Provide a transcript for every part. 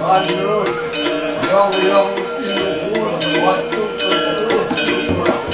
Andus yang sinuhun masuk ke perut kurang.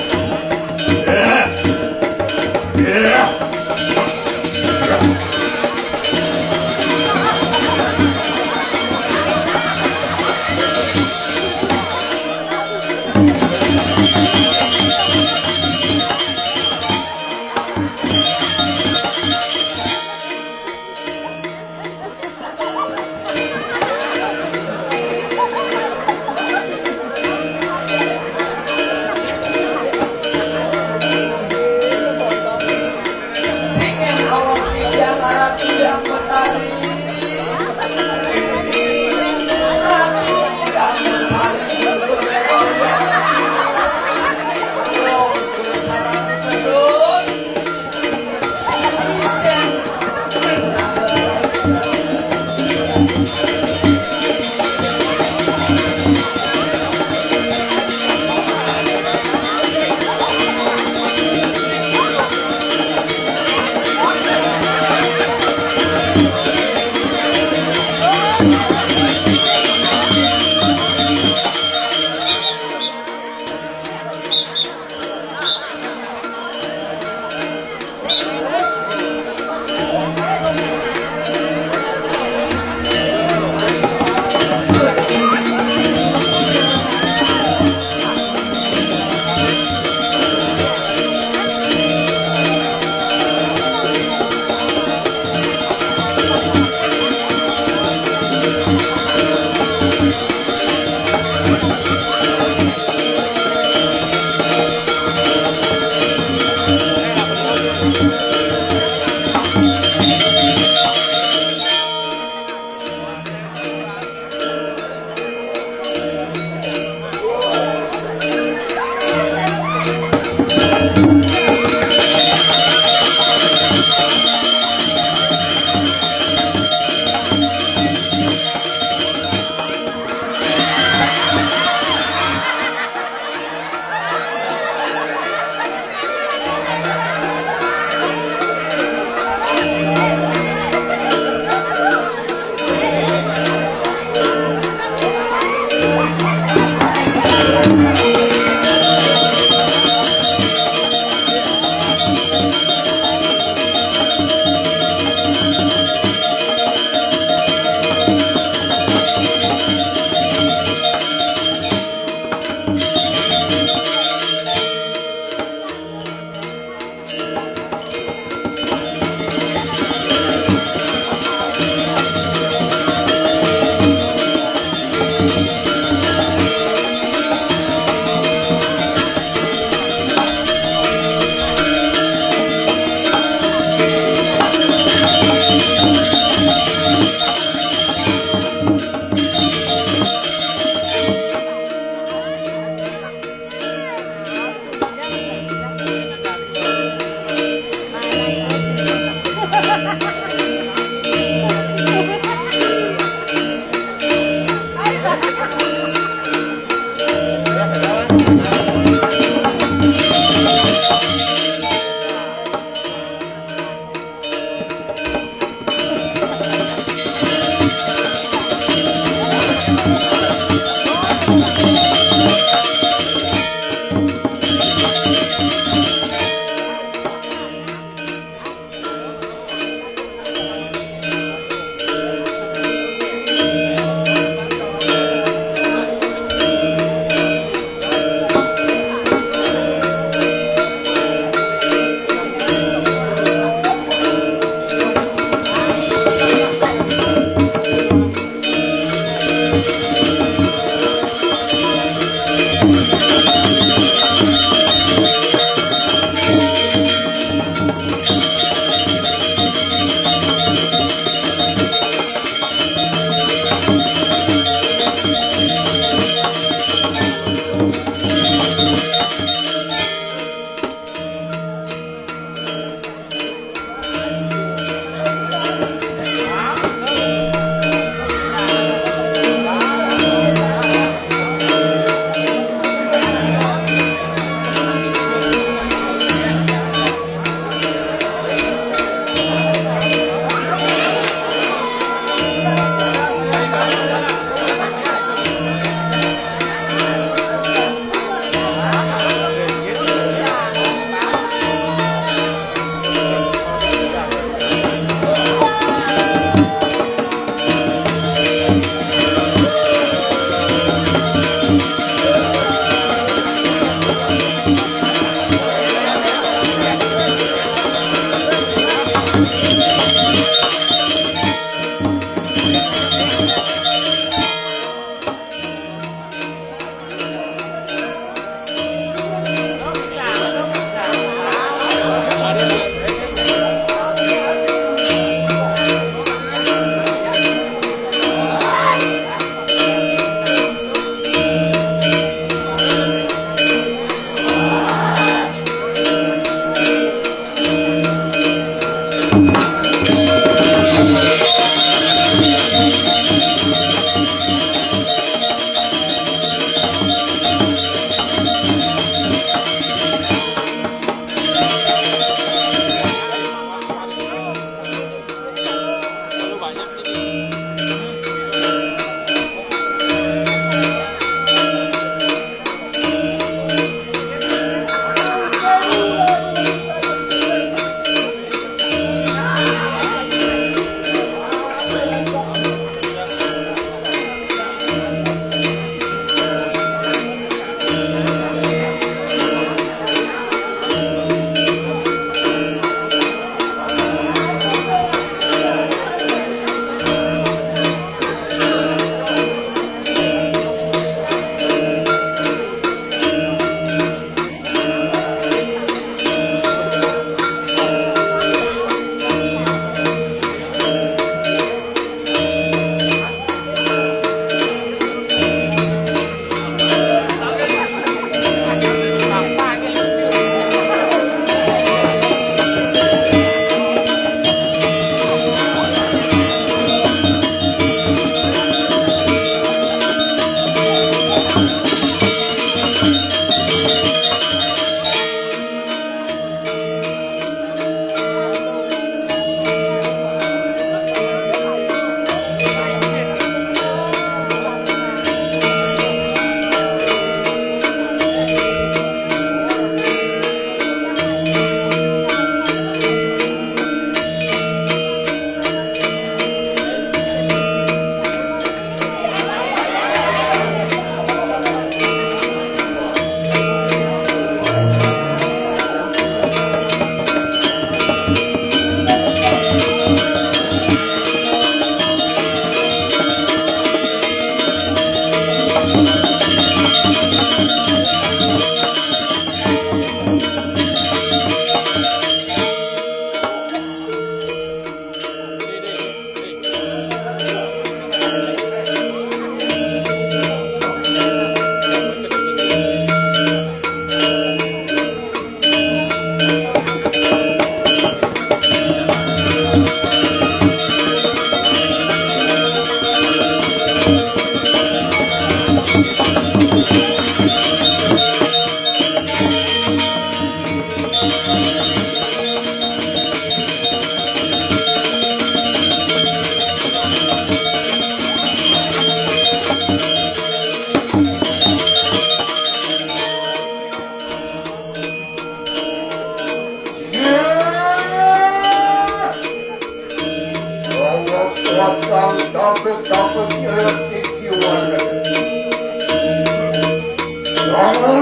Pasang tabik-tabik elektrik jiwa.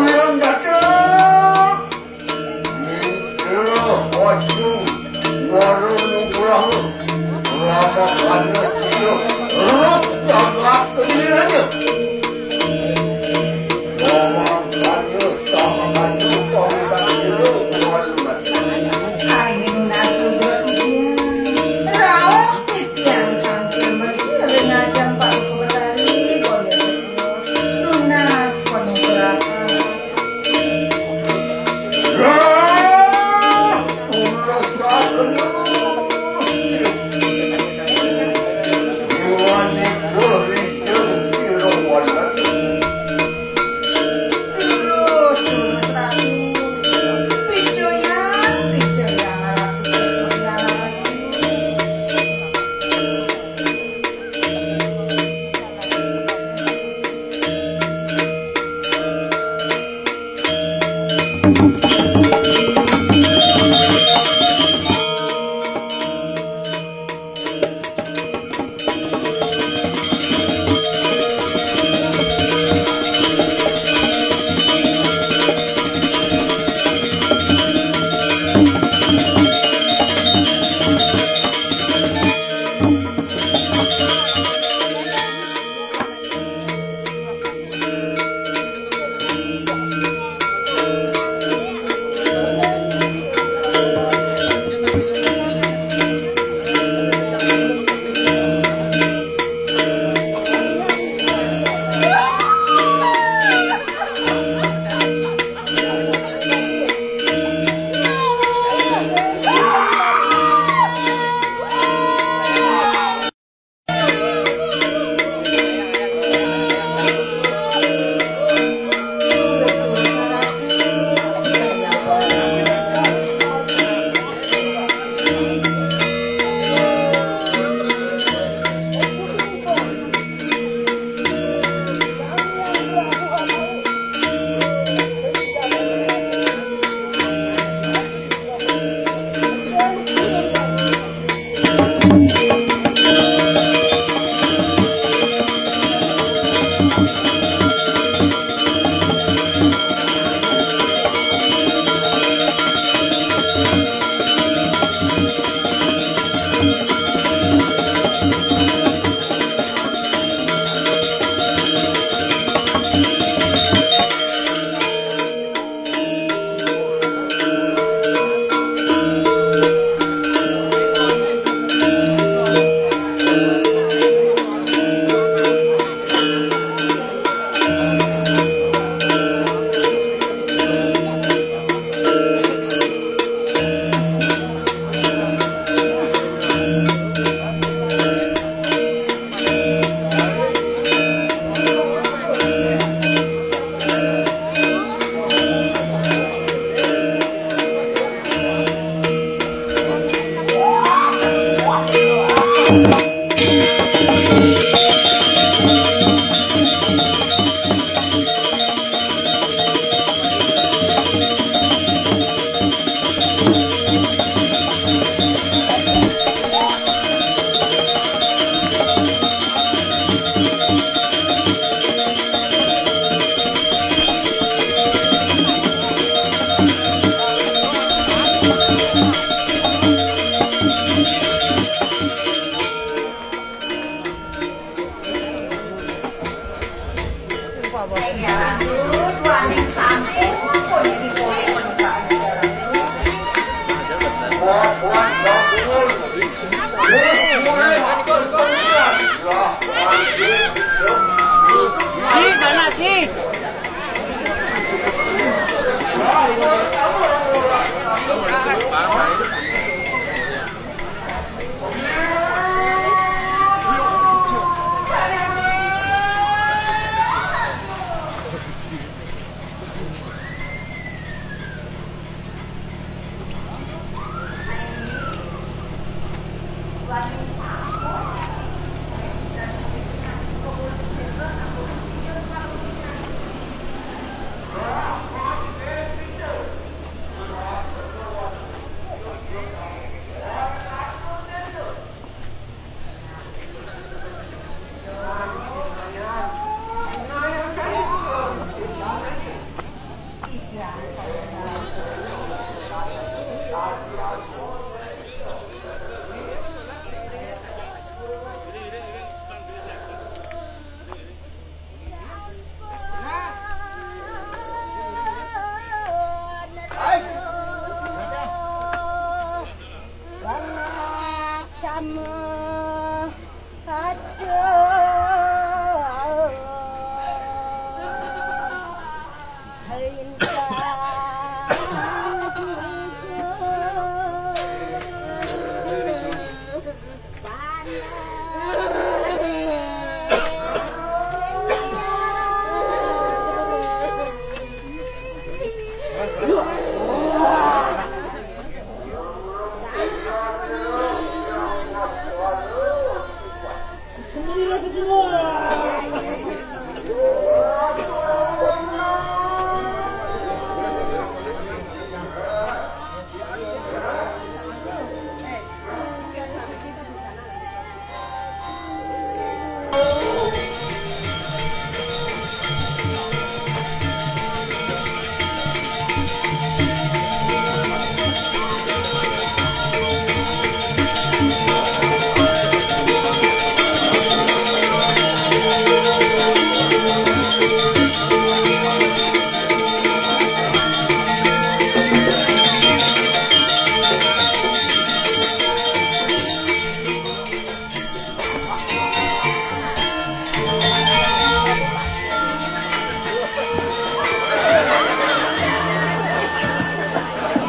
Yang datang. Minta pasung warung kurang. Lama karena sila ruk jaga kediriannya. Sama karena pangkat sila kualimat. Ay, minunasugot niya. Rawak titiang ang kamarin na dyan pa ang kumalari. Lunas pa nung kuraka. Ulas akan Iwani keris yang sila walat. Lurus, lurus ratu. Picho yan harap piso yan.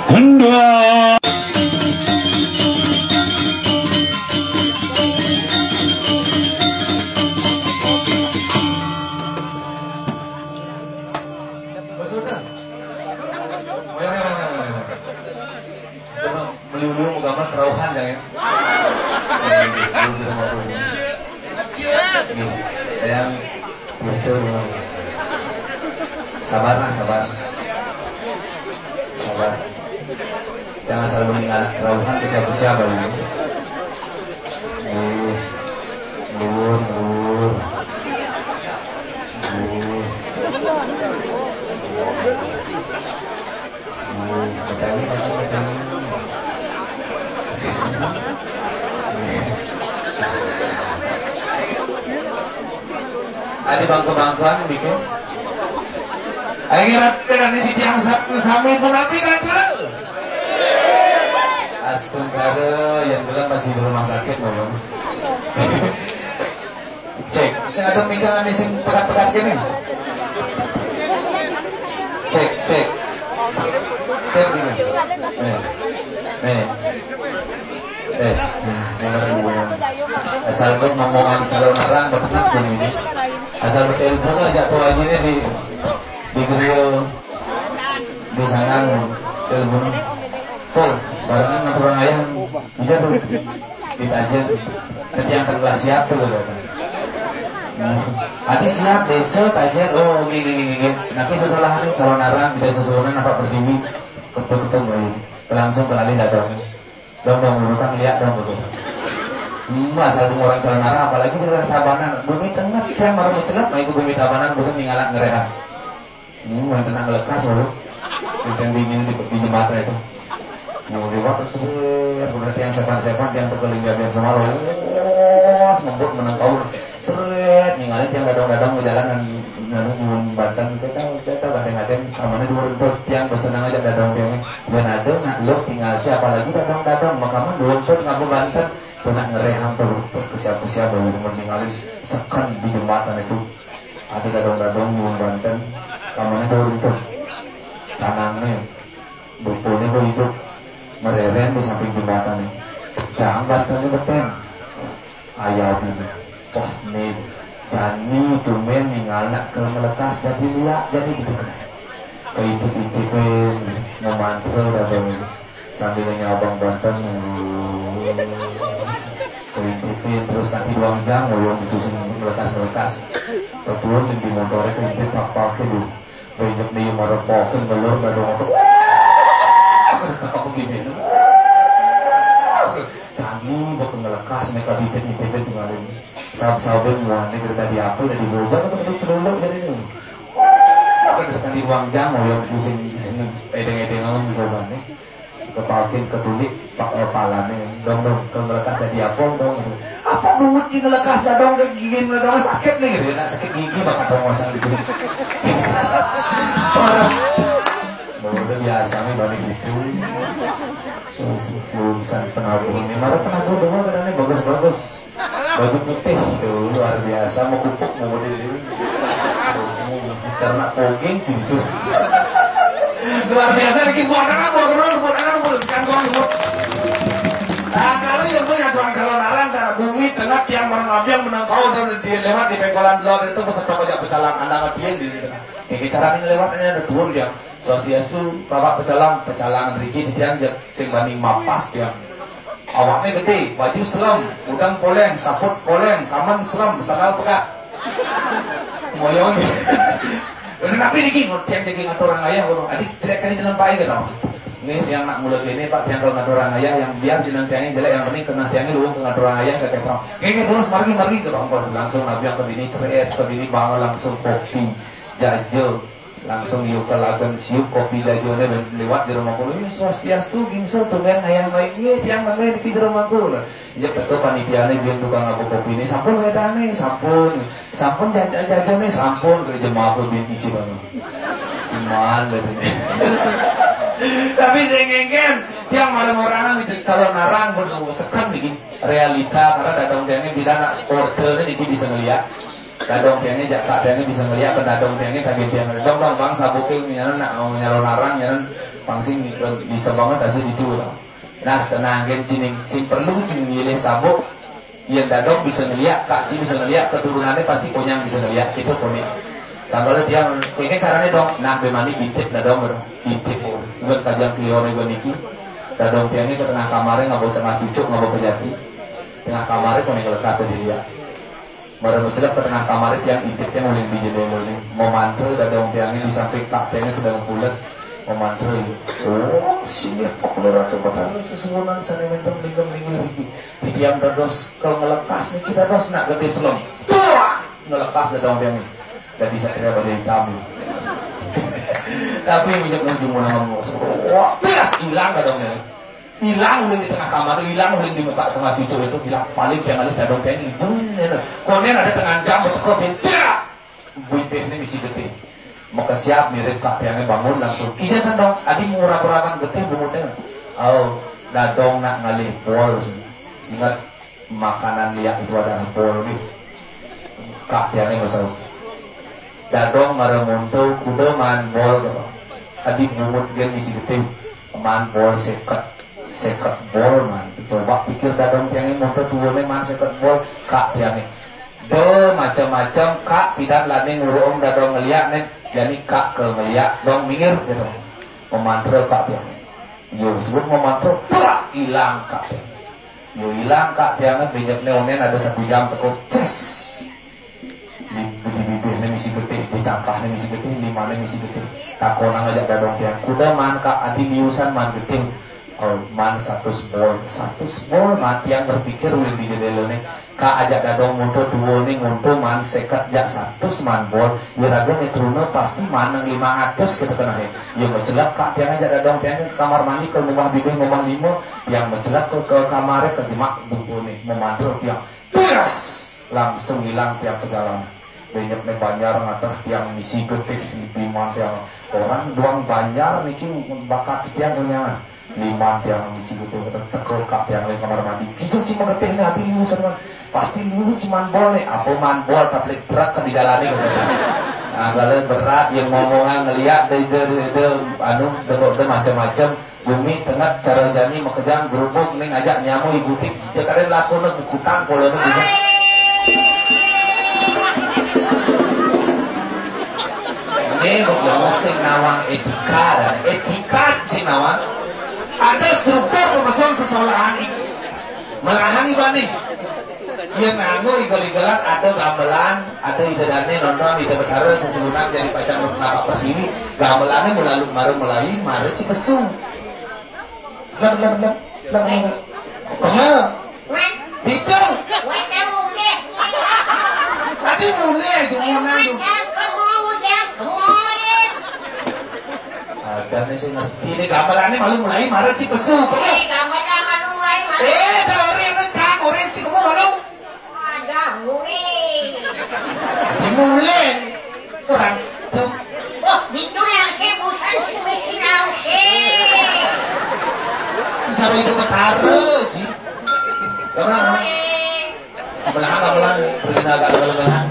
Hendak melulu gambar terauhan ya. Nih, yang itu sabar. Jangan selalu mengingat terauhan ke siapa ini. Lur. Ada bangku-bangkuan bikin. Akhirnya dari si tiang satu sampai pun api kan terlalu. Astungkara yang bilang pasti di rumah sakit ngomong. Cek, saya ada minggalan sing pekat-pekat gini. Cek. Step gini. Nih. Asal ngomongan calon orang betul pun ini. Asal bertelepon aja tuh aja di grill di sana telepon full barangnya ngaturang ayah bisa tuh ditajen nanti yang telah siap tuh Adi siap besok tajen gini nanti sesolahan calon arang tidak sesuai apa pertiwi ketemu ini langsung kelalih datang dong bukan lihat dong betul asal orang calon arang apalagi di daerah Tabanan bumi tengah yang baru mencelak itu bumi Tabanan bosan ninggalak ngerehat ini mau tenang lekas loh yang dingin di jembatan itu mau lewat berarti yang sepan yang berkeliling biar sama lo sembut menangkau seret ninggalin yang dadang berjalan dan Banten kita bahkan amannya dua yang bersenang aja dadang dan ada nak lo tinggal aja apalagi dadang makaman dua ngabung Banten pernah ngereham terus ke siapa baru meninggalin sekan di jembatan itu ada dadang Banten kamarnya baru itu canangnya bukunya baru itu mereren di samping jembatan nih jangan Bantennya beten ayam ini wah nih jani tumen ninggal nak ke melekas jadi liat jadi gitu kan keintip-intipin memantra udah bang sambil nyabang Banten keintipin terus nanti 2 jam yang ditusin melekas kebetulan di motornya keintip pak-paknya dulu banyak nih yang merepokin belum ada motor aku gini cani bakal ngelekas mereka ditip-tipin tinggalin sahab-sahabin muannya kereta di apa dan di bojang atau di celuluk jadi ini kereta di ruang jam yang pusing di sini edeng-edengan juga banyak kepakin ketulik palanya dong ke ngelekas dari apa dong apa duit yang ngelekas dong ke gigi dong sakit nih gitu sakit gigi bakal dong masang gitu udah biasa nih balik gitu lulusan penabur ini malah penabur doang kan nih bagus baju putih tuh luar biasa mau kupuk mau diri karena pogeng gitu luar biasa bikin bordangan sekarang nah kalau yang punya doang calon arang dan bumi tengah tiang marang menang kau dan lewat di pengkolan lor itu peserta pajak pecalang anda tiang di sini ini cara ini lewatnya ada dua dia Swastiastu bapak pecalang Riki dia sing banding mapas dia awaknya gede baju selam udang poleng saput poleng kaman selam sandal pekat moyong tapi Riki yang jadi ngatur orang ayah adik tidak kali jalan pakai kan ini yang nak mulut ini pak yang kalau ngatur orang ayah yang biar jenang tiangnya jelek yang penting kena tiangnya lu ngatur orang ayah kayak ketong ini terus margi ke langsung nabi yang kedini seret kedini bangun langsung kopi jajel langsung yuk ke lagan siup kopi dajonnya lewat di rumahku ini Swastiastu gingso tumen ayam baiknya yang namanya di rumahku ya betul panitianya biar tukang aku kopi ini sampun wedane sampun jajannya sampun ke jemaah aku biar isi banget siman betulnya tapi saya ngengken tiang malam orang calon narang sekan bikin realita karena dadong tiangnya bila nak ordernya dikit bisa ngeliat dadong tiangnya jakak tiangnya bisa ngeliat ke dadong tiangnya kaget tiang dong bang sabuke nyalon narang nyalon pangsing di sebangan dasi itu. Nah tenang kan cining sing perlu cining milih sabuk yang dadong bisa ngeliat kak ci bisa ngeliat keturunannya pasti konyang bisa ngeliat itu konek sambil dia ini caranya dong nah bemani intip dadong dong intip bukan tajam klione beniki dadong tiangnya ke tengah kamarnya nggak bawa setengah cucuk nggak bawa kejati tengah kamarnya konek lekas tadi dia baru mencelap ke tengah kamarnya tiang intipnya mulai di jendela ini mau mantel dadong tiangnya di samping kak tiangnya sedang pulas memantri oh sini populer atau batang sesuatu sana mendem linggam linggi di diam dados kalau ngelekas nih kita dos nak gede selem ngelekas dadong yang ini jadi satria badai kami tapi minyak nunggu ngomong wah pias hilang dadong ini hilang di tengah kamar hilang di muka sama cucu itu hilang paling yang alih dadong yang ini konen ada tengah jam betul beda buitnya ini misi gede mau siap mirip kak yang bangun langsung kijasan dong adi murah-murahan getih bumutnya oh dadong nak ngalih pol ingat makanan liat itu adalah pol nih kak yang ini masuk dadong ngaremuntu kuda man pol adi bumut dia misi getih man pol seket pol man coba pikir dadong yang ini muntu tuanya man seket pol kak yang ini macam-macam kak tidak lani ngurung dadong ngeliat nih jadi kak ke ngeliat dong minggir gitu memantra kak tiang yo sebut memantra pula hilang kak yo hilang kak tiang banyak neonen ada 1 jam teko ces di bibir misi getih ditangkah misi getih 5 misi getih tak konang aja dadong tiang kuda man kak adi diusan man getih oh man 100 bol mati yang berpikir ulin di jendela nih kak ajak dadong mundur dua nih nguntung man seket jak 100 man bol iraga nih turunnya pasti manang 500 gitu kena yang mencelap kak tiang ajak dadong tiang ke kamar mandi ke rumah bibih rumah 5 yang mencelap ke kamarnya ke dimak bumbu nih memantul tiang piras langsung hilang tiang ke jalan banyak nih banjar ngatah tiang misi getih di tiang orang doang banjar nih bakat tiang kenyangan 5 tiang misi getih teko kak tiang di kamar mandi kita cuma getih nih hati liu sama pasti dulu cuma bol nih apa man bol tapi berat ke di jalan ini nah kalau berat yang ngomongan ngeliat de anu de macam-macam bumi tengah cara jani makejang gerubuk nih ngajak nyamu ibu tik jekaren laku nih bukutang kalau nih bisa ini bagaimana sing nawang etika dan etika sing nawang ada struktur pemesan sesekolahan melahan ibani yang nganggu igal-igalan ada gamelan ada idadane nonton ida betara sesugunan jadi pacar napak pertiwi gamelannya melalui maru mulai maru cipesung kemana itu tadi mulai itu mana itu ada nih saya ngerti ini gamelannya malu mulai maru cipesung dari itu cang orang cikamu malu mulai orang tuh oh itu yang bukan mesin cara itu betara sih orang belah pergi agak lebahan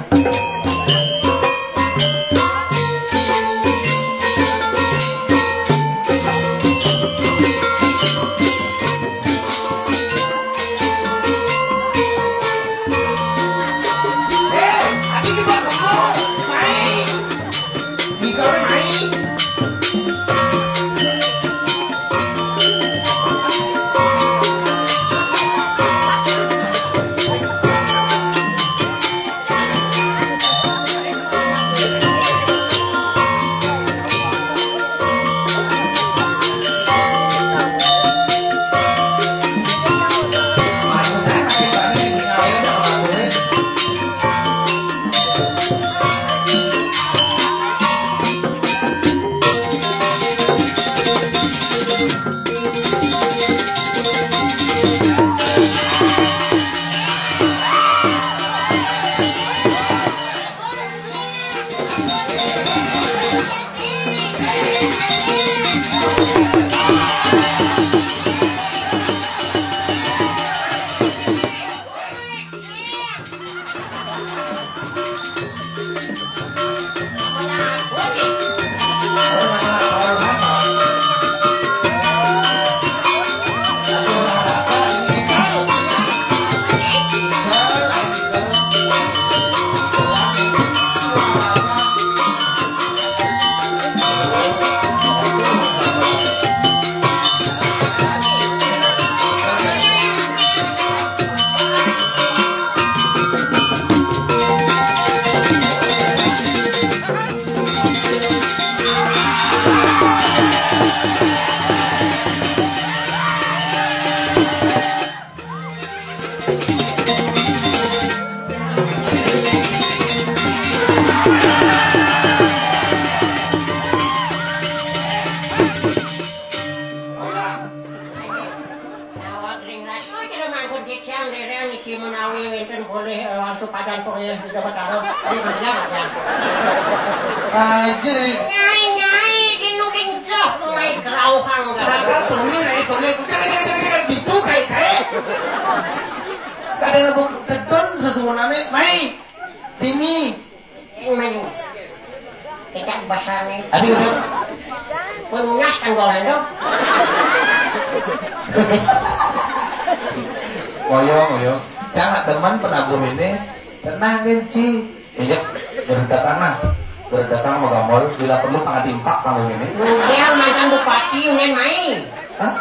Moyong, jangan teman penabuh ini tenang genci, iya berdatang mau bila perlu pangat impak kamu ini. Udah mantan bupati udah main. Hah?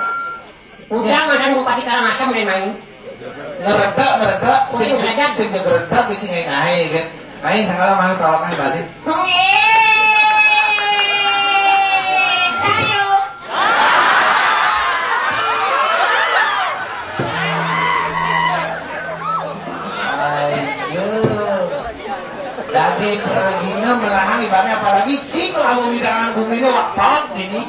Udah mantan bupati Karangasem udah main. Ngeredak, sing ngeredak genci ngai kan. Main sangala mau tawakan balik. Dadi pergina merahang ibaratnya apalagi cing lamun hidangan bumi ini waktu ini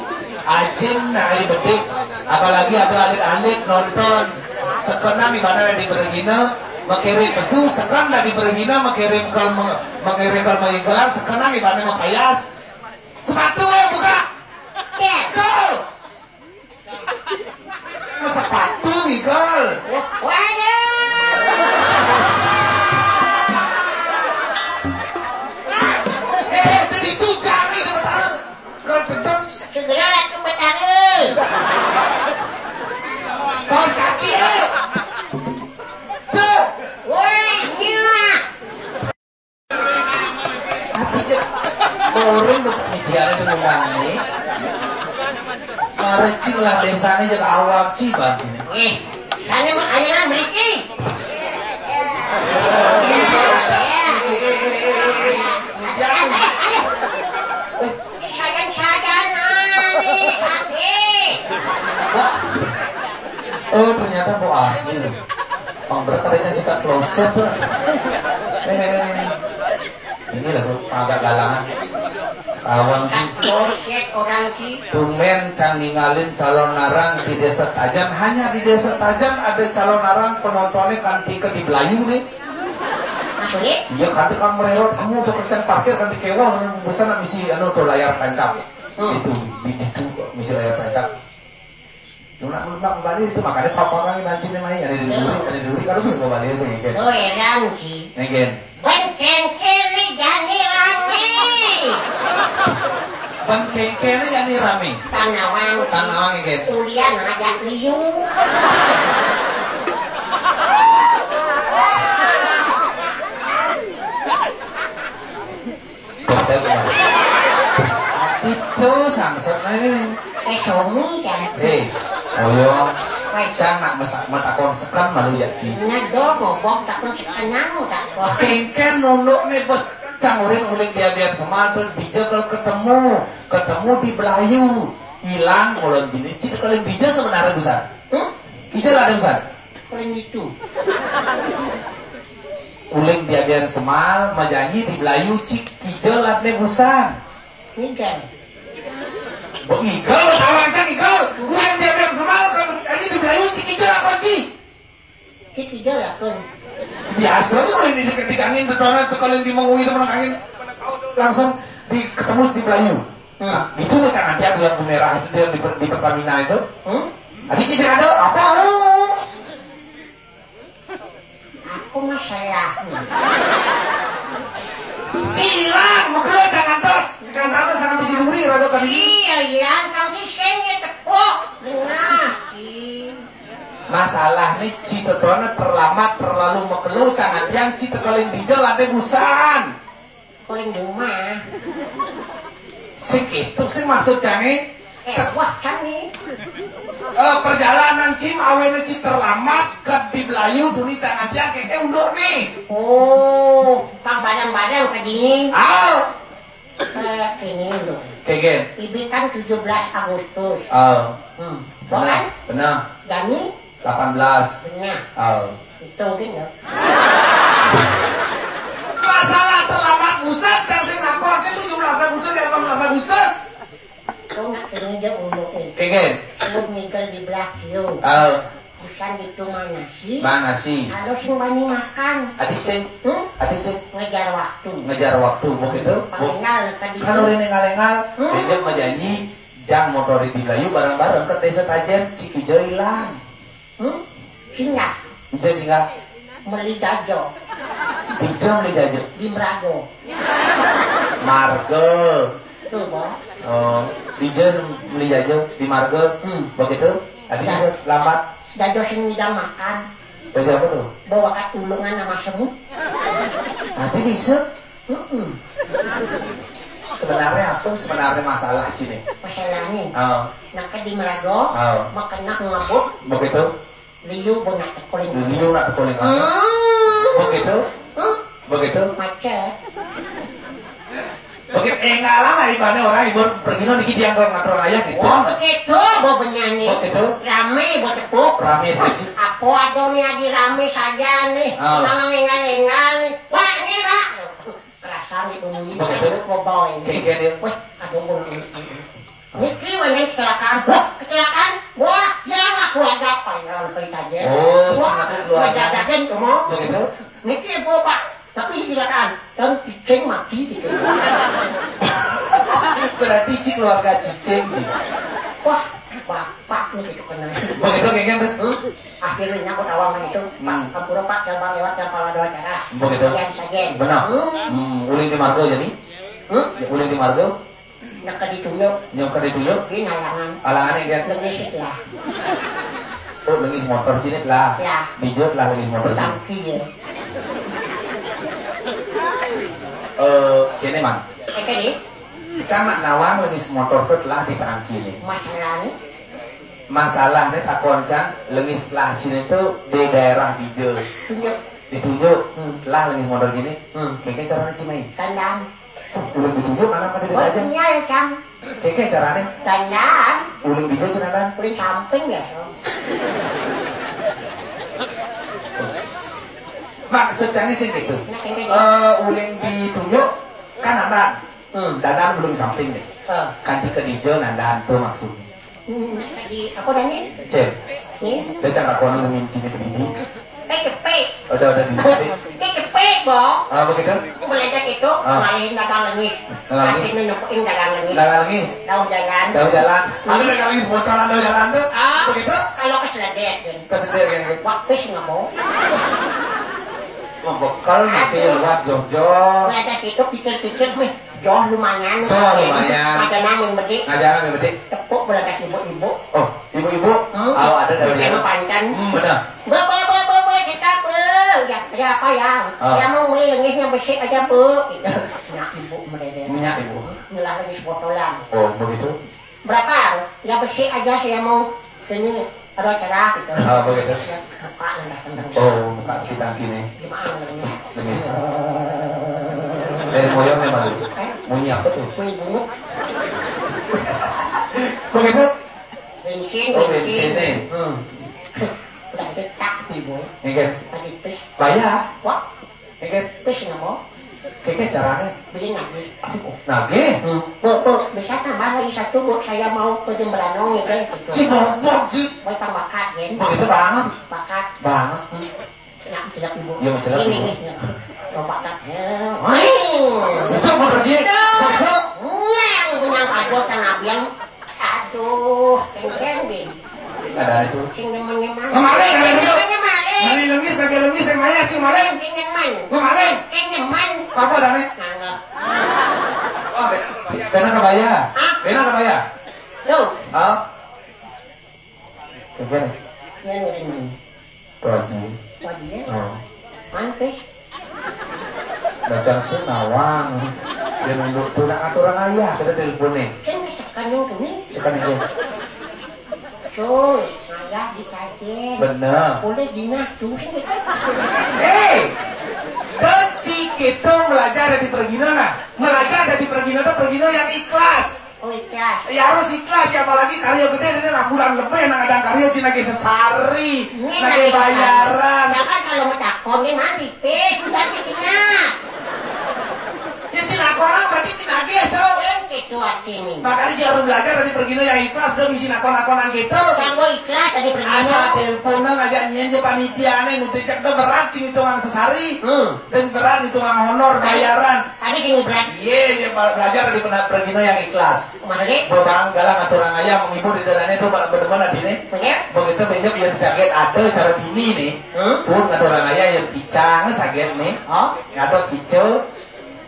ajen hari bedik apalagi ada alit-alit nonton sekenang ibaratnya di pergina makirim pesu sekan dari pergina makirim mengiklan sekenang ibaratnya makayas sepatu ya buka tuh sepatu Miguel Waduh. Segera ke petani. Kaos kaki tuh Woi, gila. hatinya orang bukan idealnya dengan wangi marecing lah desanya jaga awal ciban ini Wih, sana mah ayeuna mriki. Oh ternyata mau asli loh. Pangber tadinya suka closet tuh. Ini lah bro, agak galangan. Awang Closet orang ki. Tumen can ninggalin calon narang di desa Tajan. Hanya di desa Tajan ada calon narang penontonnya kan di Belayu nih. Maksudnya? Iya kan kan mererot kamu tuh kerjaan parkir kan di kewa besar misi anu tuh layar tancap. Itu misi layar tancap. Lunak kembali itu makanya papa kami banci memang ada di duri kalau bisa kembali aja nih kan. Oh erang ki. Negen. Benteng kiri jani rame. Benteng kiri jani rame. Tanawang negen. Kuliah ada liu. Betul mas. Itu samsat ini. Somi kan. Oyong, canak masak matakon sekan malu ya ci. Nado ngobong takon sekanang takon. Kengken nunduk nih bos, uling biar semangat dijagal ketemu di Belayu, hilang kolon jenis. Cita kalian bija sebenarnya besar. Bija ada besar. Kalian itu. Uling biar semal, majanji di Belayu cik kijel latne besar. Nikan. Igal, tawancang igal. Uling biar semal, aja di Belayu cik kijel apa cik? Kijel akun. Biasa aja kalau di angin betulan tuh kalau di mengui teman angin langsung ketemu di Belayu. Nah, itu macam nanti ada lampu merah itu dia di Pertamina itu. Tadi cicil ada apa? Aku masalah. Cilang, mau kerja jangan tos, sangat bisi duri rada kami. Iya, iya, kang kisahnya tepuk. Nah, Masalah nih cita dona terlalu mekelu cangan yang cita kaling bijel ada busan. paling rumah. Sing itu sing maksud canggih. Wah kan nih. Perjalanan cim awalnya ci terlambat ke di Belayu duni cangan yang keke undur nih. Oh, pang badang-badang tadi. Ini loh. Kegen. Ibi kan 17 Agustus. Benar. Kan? Benar. Gani? 18. Benar. Oh. Itu gini. Masalah terlambat buset yang sing nakon sing 17 Agustus dan 18 Agustus. Kau nak kerja untuk itu. Kengen. Kau tinggal di belah kio. Oh. Bukan itu mana sih? Mana sih? Kalau sing bani makan. Adik sing Ngejar waktu. ngejar waktu begitu. Pangal tadi. Kan udah nengal-nengal, dia menjanji jang motor di layu bareng-bareng ke desa Tajen si Kijo hilang. Singgah. Kijo singgah. Meli jajo. Kijo beli jajo. Di Merago. Margo. Tuh boh. Oh, Kijo beli jajo di Margo. Begitu. Adik bisa lambat. Jajo sing tidak makan. Jajo apa tuh? Bawa kat ulungan sama semut. Adik bisa. Sebenarnya apa? Sebenarnya masalah sini. Masalahnya. Oh. Nak di Merago. Oh. Makan nak ngabuk. Begitu. Liu bonak tekoling. Liu nak tekoling. Begitu. Begitu. Macet. Begitu ngalah lah ibaratnya orang ibu pergi nong dikit yang ngatur ayah gitu. Oh begitu, bawa penyanyi. Begitu. Rame, bawa tepuk. Rame itu. Aku adonya di rame saja nih. Nama ngengal-ngengal nih. Wah ini pak. Perasaan itu nih. Begitu. Mau bawa ini. Kayak dia. Wah, aduh gue. Niki wanita kecelakaan. Wah, kecelakaan. Wah, yang aku ada apa yang cerita aja. Oh, wah, keluarga. Wajah kamu. Begitu. Niki bapak. Tapi kecelakaan. Dan cicing mati gitu. Berarti cik keluarga cicing. Wah, bapak nih gitu kena. Begitu kayaknya terus. Akhirnya aku tawang itu. Pak, kampura pak coba lewat yang pala dua cara. Begitu. Yang saja. Benar. Uling di Margo jadi. Uling di Margo. Nak ditunjuk. Nyok ditunjuk. Ini halangan. Halangan ini kan. Lengisik lah. Oh, lengis motor sini lah. Ya. Bijut lah lengis motor. Tangki ya. Kene man. Oke nih. Camat nawang lengis motor itu lah di tangki nih. Masalahnya. Masalahnya takon can lengis lah sini tuh di daerah Bijut. Tunjuk. Ditunjuk lah lengis motor gini. Kayaknya caranya cimai. Tandang. Uling ditunjuk anak pada di aja. Bosnya ya cang. Kayaknya caranya Tandang. uling Bijut cenalan. Beli samping ya. Maksudnya sih gitu. Uling ditunjuk kan nandan. Dandan belum samping nih. Kan di kedijo nandan tuh maksudnya. Tadi aku udah nih. Cek. Nih. Dia cakap kau ngomongin sini ke bibi. Cepet. Udah di sini. Cepet boh. Begitu. Meledak itu ngalihin dagang lengis. Kasih menukuin dagang lengis. Dagang lengis. Daun jalan. Daun jalan. Ada dagang lengis motoran daun jalan tuh. Begitu. Kalau keseledek. Kesedir kan. Waktu sih nggak mau. Bekal nanti luas jauh-jauh. Meledak itu pikir-pikir nih. Jauh lumayan. Jauh lumayan. Ngajaran yang bedik. Ngajaran yang bedik. Tepuk meledak ibu-ibu. Oh, ibu-ibu. Oh, ada daun jalan. Pantan. Benar. Bu, kita bu. Ya, ada apa ya? Ya mau beli lengisnya bersih aja bu. Gitu. Nah, ibu meledak. Minyak ibu. Ngelah lengis botolan. Oh, begitu. Berapa? Ya bersih aja saya mau sini ada acara gitu. Begitu. Ya, buka lah tentang. Oh, buka si tangki nih. Gimana lengis? Lengis. Dari moyong memang. Bunyi apa tuh? Bunyi bunyi. Begitu. Bensin. Oh, bensin nih. Udah detak nih bu. Ini kan. Tadi pis. Bayar. Wah, Ini kan. pis nggak mau? Kayaknya caranya. Beli lagi. Nage. Bu, bisa tambah lagi satu bu. Saya mau ke Jemberanong gitu. Si bobok sih. Mau tambah bakat ya. Begitu banget. Bakat. Banget. Nak tidak ibu. Iya, menjelak, Ini ibu. nih. Mau bakat. Itu motor sih. Begitu. Yang punya pajok tanah biang. Aduh, keng-keng bin. Ada itu. Sing namanya mana? Kemarin, ada itu. Namanya mana? Nani lengis, lagi lengis, yang maya, si maling. Sing nyaman. Kemarin. Sing nyaman. Apa dah nih? Nggak. Oh, bena kebaya. Bena kebaya. Tuh. Oh. Kegene. Yan ulit man. Roji. Wadi ya. Oh. Mantis. Bacang senawang. Dia nunduk tuh nak aturan ayah kita telepon nih. Kan misalkan yung kuning. Sekarang ini. Tuh. Ayah dikajen. Bener. Boleh dinah tuh. Benci kita belajar dari pergina nah. Belajar dari pergina itu pergina yang ikhlas. Oh ikhlas. Ya harus ikhlas ya, apalagi karya gede ini lah bulan lebih nang ada karya cina ke sesari, nang bayaran. Ya kan kalau mau takon ini nanti pes, udah kita. Ya cina orang berarti cina gitu. Gitu artinya. Makanya jangan belajar dari pergino yang ikhlas dong isi nakon-nakonan gitu. Kamu ikhlas dari pergino. Asal teleponnya ngajak nyenye panitia nih, ngutik cek tuh berat sih hitungan sesari, dan berat hitungan honor bayaran. Tadi sini berat. Iya, dia belajar dari pergino yang ikhlas. Maksudnya? Bang galang atau orang ayam menghibur di dalamnya itu malah berdepan di nih. Begitu banyak yang sakit ada cara bini nih. Sun atau orang ayam yang picang sakit nih. Oh, ada picu.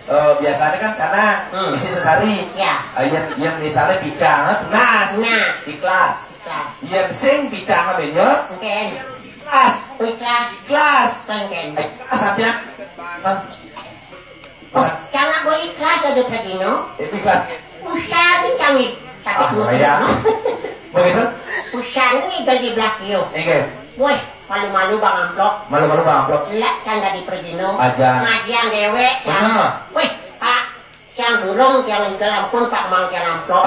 Biasanya kan karena isi sesari. Ya. Yang misalnya picang, tunas. Nah. Ikhlas. Yang sing picang benyot. Oke. Ikhlas. Ikhlas. Ikhlas. Oke. Ikhlas artinya. Jangan boleh ikhlas dari pergino. Ikhlas. Usah ini kami. Ya. Begitu? Usah ini dari belakang. Oke. Woi, malu-malu bang amplop. Malu-malu bang amplop. Lihat kan dari pergino. Aja. Ngajian dewek. Benar. Woi, Pak. Yang durung, yang di dalam pun Pak mau yang amplop.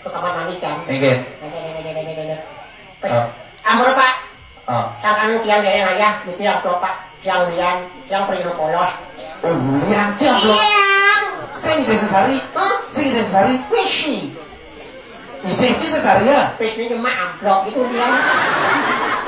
Ke kamar mandi kan. Oke. Amor Pak. Tangan yang dari ayah, itu yang amplop Pak. Yang lian, yang pergino polos. Lian sih amplop. Saya ide sesari. Saya ide sesari. Wisi. Ide sesari ya. Wisi cuma amplop itu dia.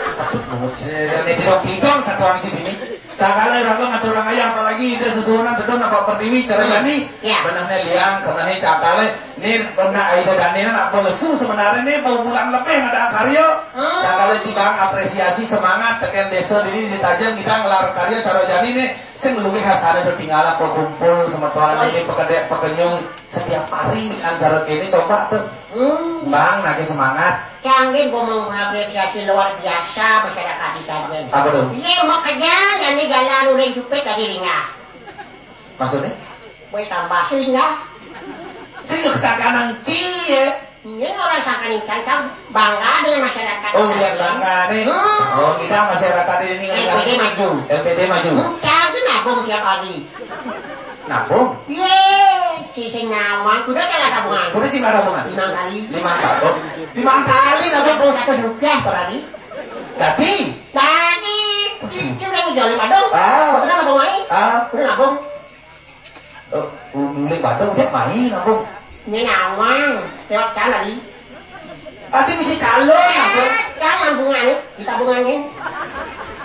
Satu mulut ini tidak pinggang satu orang sini. Cakala orang ngatur orang ayah apalagi ide sesuatu tedon apa pertiwi cara gani. Benahnya liang karena cakala ini pernah aida danina nak lesu sebenarnya ini bulan lebih ada karya. Cakala cibang apresiasi semangat tekan desa ini ditajam kita ngelar karya cara jani ini sing luwih hasane tertinggalan kumpul sama tuan ini pekenyung setiap hari antara ini coba tuh. Bang nake semangat. Canggih gue mengapresiasi luar biasa masyarakat di Kajen. Apa dong? Iya makanya dan ini jalan udah jupit dari ringah. Maksudnya? Boleh tambah ringah. Sih kesakanan cie. Ini orang sangkan ikan kan bangga dengan masyarakat. Oh lihat bangga nih. Oh kita masyarakat ini LPD maju. LPD maju. Bukan itu nabung tiap hari. Nabung? Yeay, sising nama, udah kalah tabungan. Udah cuma tabungan? 5 kali. 5 kali? 5 kali nabung? 1 rupiah per hari. Tapi? Tadi, itu udah ngejauh Badung. Ah. Udah nabung main? Udah nabung. Udah Badung, udah main nabung. Ini nawang, lewat kan tadi. Tadi bisa calon nabung. Jangan bungan, ditabunganin.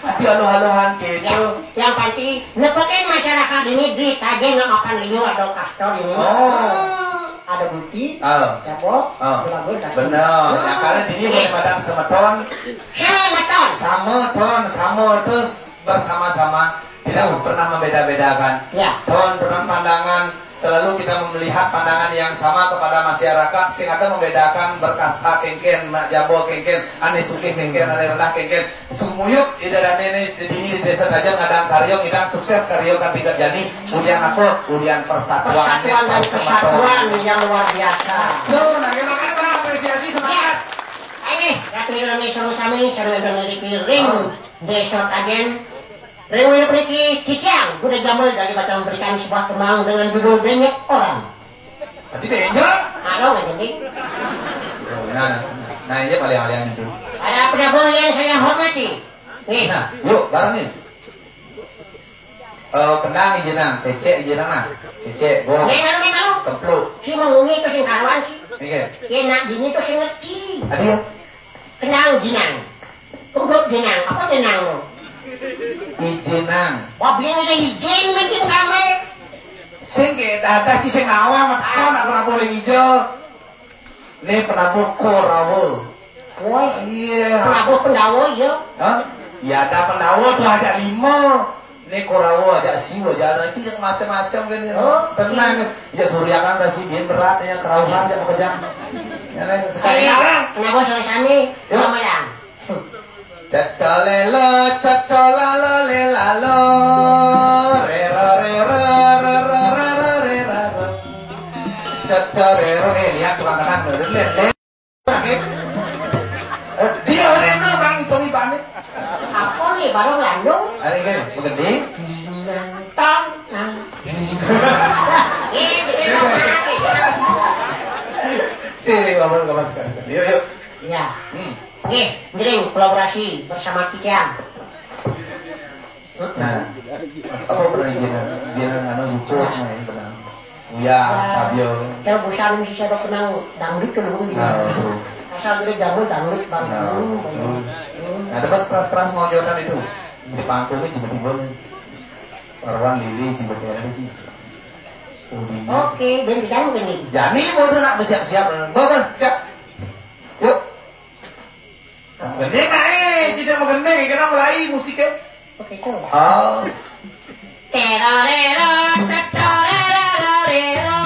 Tapi halo-halohan gitu. Yang pasti, nepekin masyarakat ini di Kajen nggak makan liu atau kastor ini. Ada bukti. Ya po. Benar. Ya karena ini boleh padang semeton. Sama terus bersama-sama. Tidak pernah membeda-bedakan. Ton pandangan. Selalu kita melihat pandangan yang sama kepada masyarakat sehingga membedakan berkasta kengken, jabo kengken, ane sukih kengken, ane rendah kengken. Sumuyuk di dalam ini di desa Kajen ngadang karyo ngidang sukses karyo kan tidak jadi udian apa? Udian persatuan dan persatuan yang luar biasa. Tuh, makanya bang apresiasi semangat. Ayo, kaki Indonesia sami sareng memiliki ring desa Kajen. Ring memiliki kicang, udah jamul dari baca memberikan sebuah kembang dengan judul Denyek Orang. Tadi denyek? Ada nggak jadi? Nah ini paling itu. Ada penabuh yang saya hormati. Nih. Nah, yuk bareng nih. Kenang ijenang, PC ijenang nah. PC, go. Nih malu. Kempluk. Si mengungi itu sing karuan sih. Oke. Kena dini itu sing ngerti. Adio. Kenang jenang. Kempluk jenang. Apa jenang lo? Ijenang. Wah biar ada ijen mungkin kamar. Sing ada si sing awam atau nak penabur hijau. Nih penabur korawo. Woi. Iya. Penabur pendawo ya. Hah? Ya ada pendawo tuh aja 5. Nih korawo aja siwa aja nanti yang macam-macam kan ya. Tenang kan. Ya surya kan masih biar berat ya kerauhan ya pekerjaan. Ya nih sekali sekarang. Penabur sama-sama. Sama ya. Cacolelo, cacolalo, lelalo, rero, rero, rero, rero, rero, cacorero, lihat tukang kadang, lele, dia reno bang itu nih bang, apa nih baru landung? Hari ini begini, tong, mas kan. Yuk. Iya. Oke, Jering kolaborasi bersama Kijang. Nah, apa pernah dia hukum ya benang. Ya, Fabio. Kalau bosan bisa ada kenang dangdut dulu dia. Asal dia dangdut bang. Nah, ada pas keras mau jawaban itu di panggungnya tiba-tiba Marwan Lili tiba-tiba lagi. Oke, ben tidak begini. Jani mau tuh nak bersiap-siap. Bagus, siap. Yuk. Gendeng naik, cica mau gendeng, kita mulai musiknya. Oke, coba. Oh. Terorero, tetorerorero.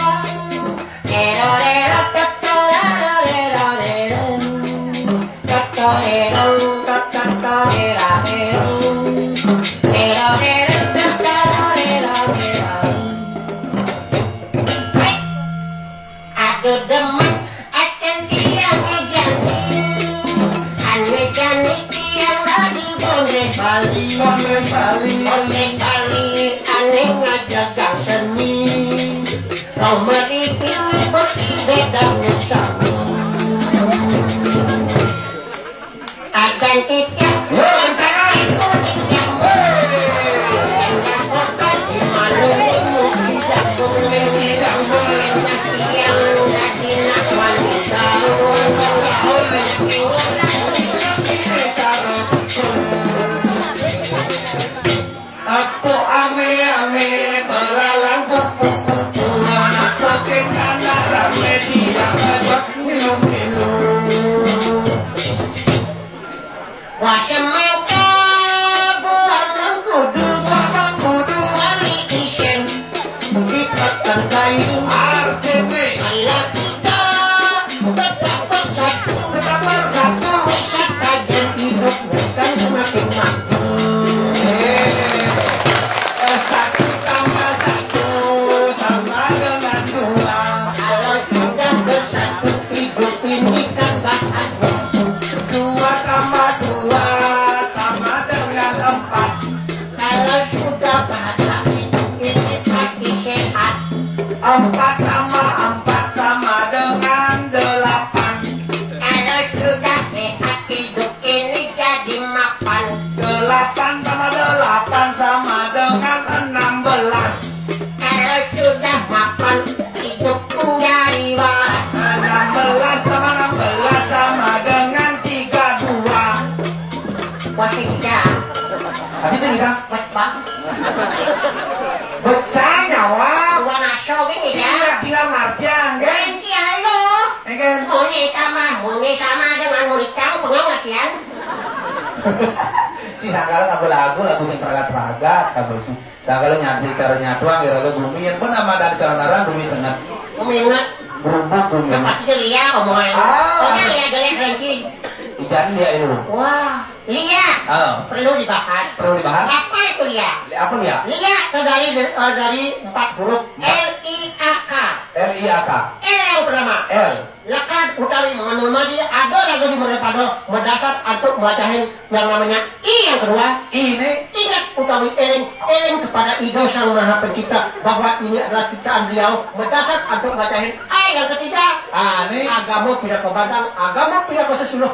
Terorero, tetorerorero. Tetorero, tetorerorero. Terorero, tetorerorero. Aduh demen, akan tiang ngejani. Ngejani tiang lagi Kongres Bali. Kongres Bali, aneh ngajagang seni. Nomor ini berbeda sami. Akan tiang. Yo, rencana. Aku ame belalang kuku anak saking anak rame dia ngajak minum. Wah semangka buah mengkudu kali isen ditekan kayu Artene marilah kita tetap bersatu besar kajian hidup bukan semakin maju. satu tambah satu sama dengan dua. Kalau sudah bersatu hidup ini kan bahagia. Dua tambah dua sama dengan empat. Kalau sudah bahagia hidup ini pasti sehat. Empat tambah empat sama dengan delapan. Kalau sudah sehat hidup ini jadi mapan. Delapan tambah delapan sama dengan 16. Kalau sudah mapan hidup menjadi waras. 16 tambah 16 sama dengan 32. Wah tidak. Habis ini kan? Pak. Becah nyawa. Gua naso gini ya. Tinggal marjang kan? Ganti alo. Kan? Muni sama dengan murid kamu pengertian. Si sangkala ngabel lagu sing peragat-peragat kabel si sangkala nyantri cara nyatuang ya lagu bumi yang pun nama dari calon arah bumi tengah Mingat. berubah bumi Tempat itu lihat omongan. Pokoknya lihat gelek ranking. ikan dia itu. Wah, lihat. Perlu dibahas. Apa itu lihat? Apa dia? Lihat itu dari 4 huruf LIAK. LIAK. L yang pertama. L. Lekat utawi mengenal madi ada lagu di mana pada mendasar untuk bacain yang namanya I yang kedua. Ini Ingat utawi eling kepada Ido Sang Maha Pencipta bahwa ini adalah ciptaan beliau. Mendasar untuk bacain A yang ketiga. ini Agama tidak kebandang, agama tidak kesesuluh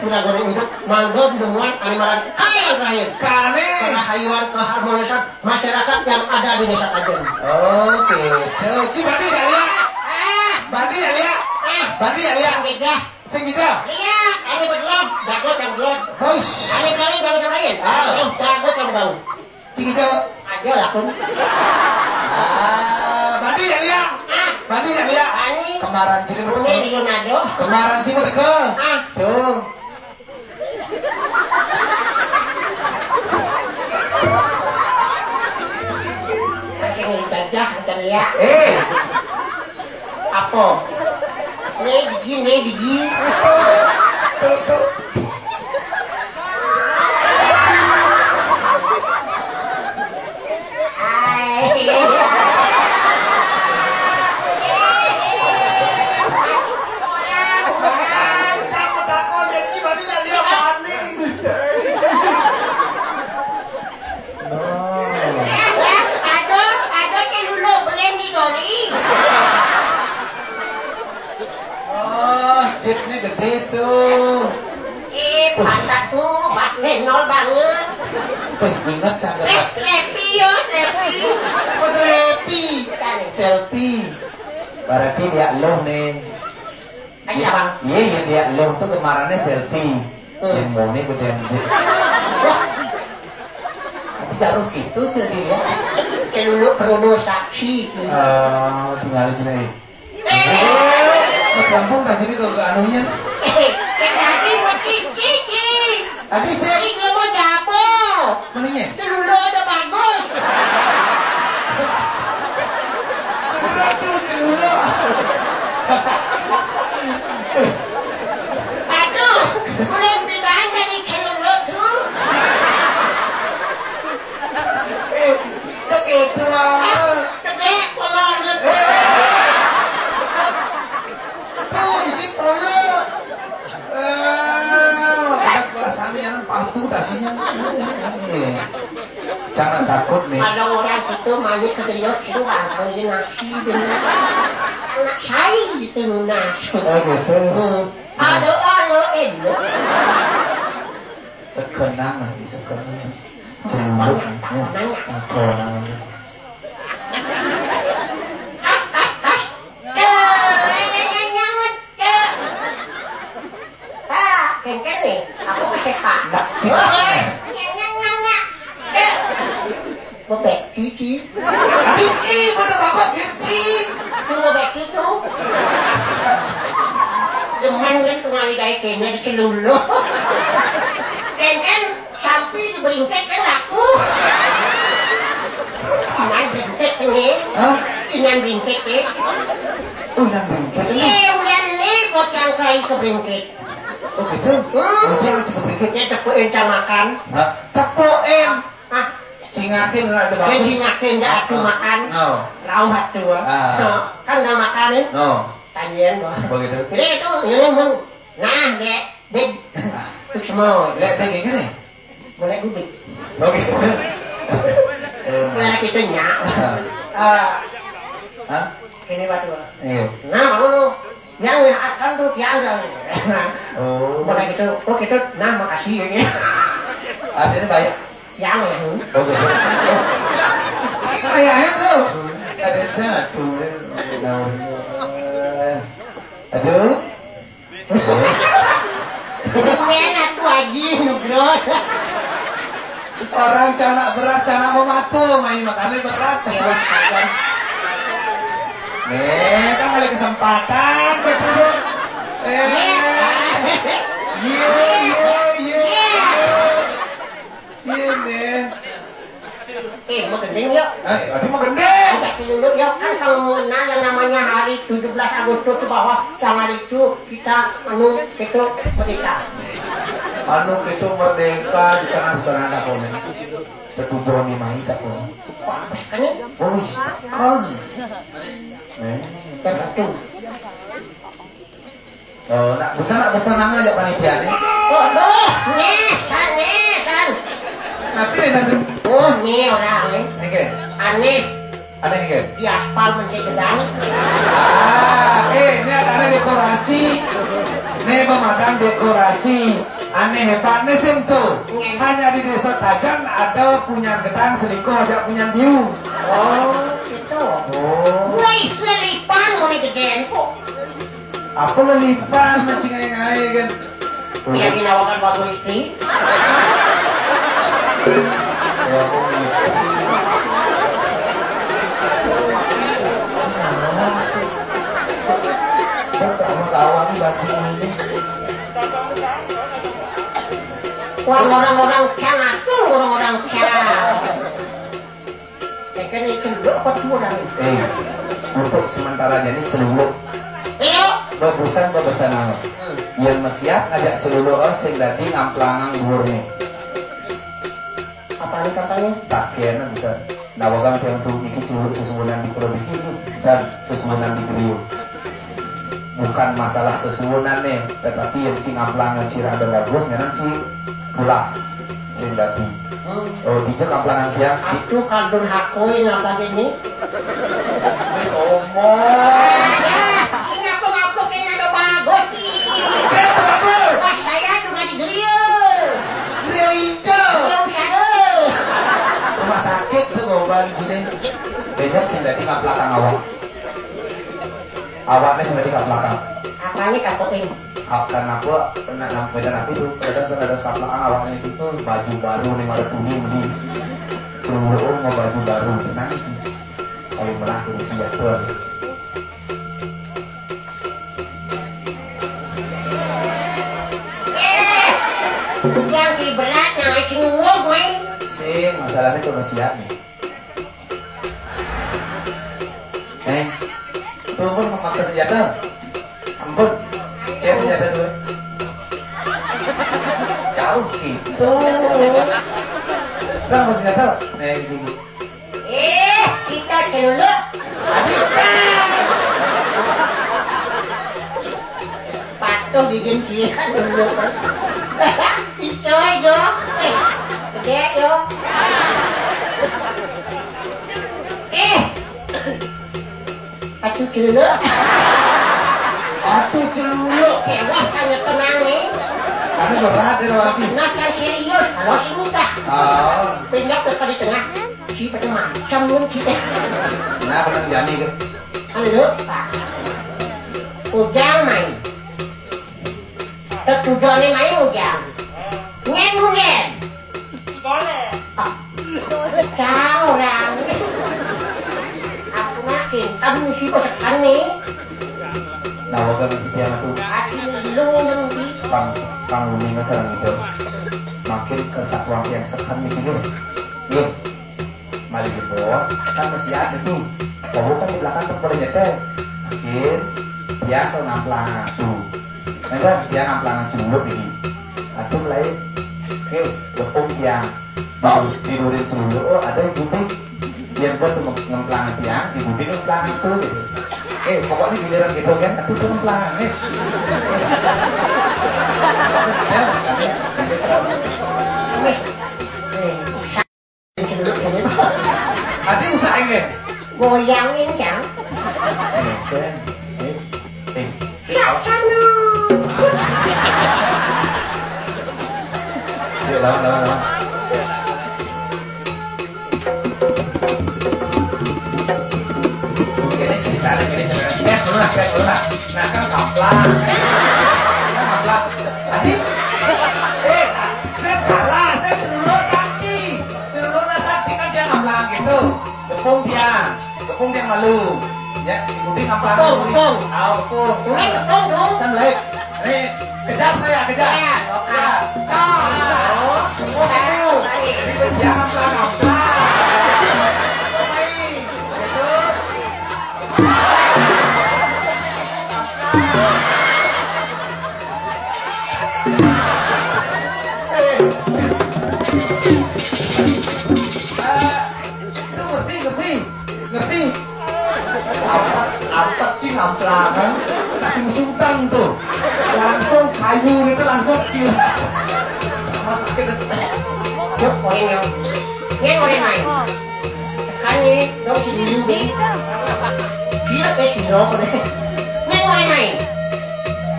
tidak goreng hidup. Manggo dinemuan animalan A yang terakhir. kane. Kehayuan keharmonisan masyarakat yang ada di desa Kajen. Oke. Ci badi ya lihat. Badi ya lihat. Badi ya lihat. Yang beda. Sing bisa. Lihat, ini bergelap, dagot yang bergelap. Hush. Ini berani dagot yang lain. Dagot yang daun. Sing bisa. Aja lah pun. Badi ya lihat. Badi ya lihat. Ani. Kemarin ciri Ini Leonardo. Kemarin sih mereka. Tuh. Masih ngeri gajah, bukan lihat. Apa? Ini biji. Tuh. Pantat tuh, nol banget. Ingat cangga. Selfie yo, selfie. Apa selfie? Selfie. Berarti dia loh nih. Iya bang. Iya dia loh tuh kemarinnya selfie. Yang mau nih gedean jik. Tapi jarum gitu jadi ya. Perlu saksi. Tinggal di sini. Mas Lampung ke sini ke anunya. Tadi mau kiki. Tadi sih. Ini mau jatuh. Mananya? Dulu udah bagus. Sudah tuh dulu. Aduh, mulai pindahan dari celulu tuh. Begitu lah. Gede, kolor. Tuh di sini polo. Ada kelasannya pas tuh dasinya. Jangan takut nih. Kalau orang itu manis kecerios itu antara nasi dengan anak saya itu nasi. Gitu. Alo, elo. Sekenang lagi sekenang. Celuluk nih. Aku namanya. Kengken nih, aku kesepak. Bebek cici. Cici, bener bagus cici. Itu bebek itu. Demen kan pengali kayak kayaknya di celulu. Kengken sampai diberingket kan laku. Inan beringket nih. Inan beringket nih. Udah bingkit nih. Iya udah nih bocang kayak keberingket. Oh gitu? Dia harus bingkit. Dia tepuin makan. Tepuin. Ah, Cingakin lah ada bagus. yang cingakin gak aku makan. No. Rauh hati gua. Kan gak makanin. No. Tanyain gua. Begitu. Jadi itu ini mung. Nah, dek. Itu semua. Lihat deh gini. Boleh gubik. Begitu. Boleh kita nyak. Hah? Ini batu. Iya. Nah, mau lu. Yang akan tuh tiang. Oh. Boleh gitu. Oh gitu. Nah, makasih ya. Artinya banyak. Yang ya. Oh gitu. Ayahnya tuh. Ada jatuh. Aduh. Enak wajib nugrot. Orang cana berat, cana mau matu, main makannya berat. Nih, kan kali kesempatan, betul. Iya, Mau gending yuk. aduh mau gendeng. Kita dulu yuk kan kalau mengenal yang namanya hari 17 Agustus ke bawah tanggal itu kita itu menikah. Anu itu merdeka sekarang sekarang ada komen. Betul Broni Mai tak komen. Kan ini Oh, kon. betul. Oh, nak besar nangga aja panitia nih. Oh, doh, nih, kan. Nanti nanti. Oh, nih orang nih. Oke. Aneh Ada yang ke? di aspal mencet gedang. Ini ada dekorasi. Nih pemadam dekorasi. Aneh hebatnya sih tuh. Hanya di desa Tajan ada punya gedang selingkuh aja punya view. Oh, gitu. Oh. Woi, lelipan mau nih gedean kok. Apa lelipan macing ngai kan? Tidak dinawakan waktu istri. Ya aku istri. Kamu kawan nih bajing ini. Orang-orang cara tuh, orang-orang cara. Kan itu apa tuh orang ini? Untuk sementara jadi celuluk. Iyo. Bagusan anu. Yang mesiat ngajak celuluk sing dadi ngamplangang dhuwur nih. Apa nih katanya? Tak kena bisa nawakan yang untuk niki celuluk sesuunan di produksi dan sesuunan di griyo. Bukan masalah sesuunan nih, tetapi yang sing ngamplangan sirah dan bagus nyanan si pula sing dadi. Oh, dijek ngamplangan tiang di Aku kaldur hakoi ngapa gini? wis omong. Ini aku ini ada bagus nih. Bagus. Wah, saya juga di grill. coba di sini. Banyak sih dari nggak belakang awak. Awaknya sih dari nggak belakang. Apanya kapotin? Karena aku nak beda napi tuh. Ada belakang awaknya itu. Baju baru nih ada kuning di. Cuma mau baju baru tenang itu. Saling melahir senjata. Yang di berat yang semua gue. Sing, masalahnya tuh masih siap nih. Tuh pun memakai senjata. Ampun, saya senjata dulu. Jauh gitu. Udah mau senjata? Gini. Kita dulu. Patuh bikin dia dulu. Coy yo, gede yo. Atuh dulu. Atuh celulu. Wah kan tenang nih. Karena berat ya lagi. Nah kan serius, kalau sih mudah. Pindah ke di tengah. Si pada macam mungkin. Nah pernah jadi kan? Halo Pak. Ujang main. Tujuannya main ujang. Ngen. Boleh. Kau orang. Aku makin kamu sih pasakan nih. Nah, waktu itu dia tuh. Aci lu nanti. Panggungan serang itu. Makin kesatuan yang sekan mikir. Yuk, mari bos. Kan masih ada tuh. Kau kan di belakang tuh boleh nyetel. Makin dia ke ngamplang tuh. Enggak, dia ngamplang cembur ini. Atau lain. Lepung tiang tidurin dulu. Ada ibu nih biar buat ngemplang tiang, ibu nih ngemplang itu gitu. Pokoknya giliran gitu kan, aku tuh ngemplang terus ya nanti usahain ya goyangin kan yuk lawan ini ceritanya tes dulu lah nah kan kaplang adik saya kalah saya celulur sakti kan dia ngaplang gitu tepung dia malu ya ibu dia ngaplang tepung kan baik nih kejar saya kejar dia ngaplang ngerti apa sih ngamplangan kasih sultan tuh langsung kayu itu langsung silat masukin yuk orang yang orang main kan nih dong si dulu deh dia si dong deh orang main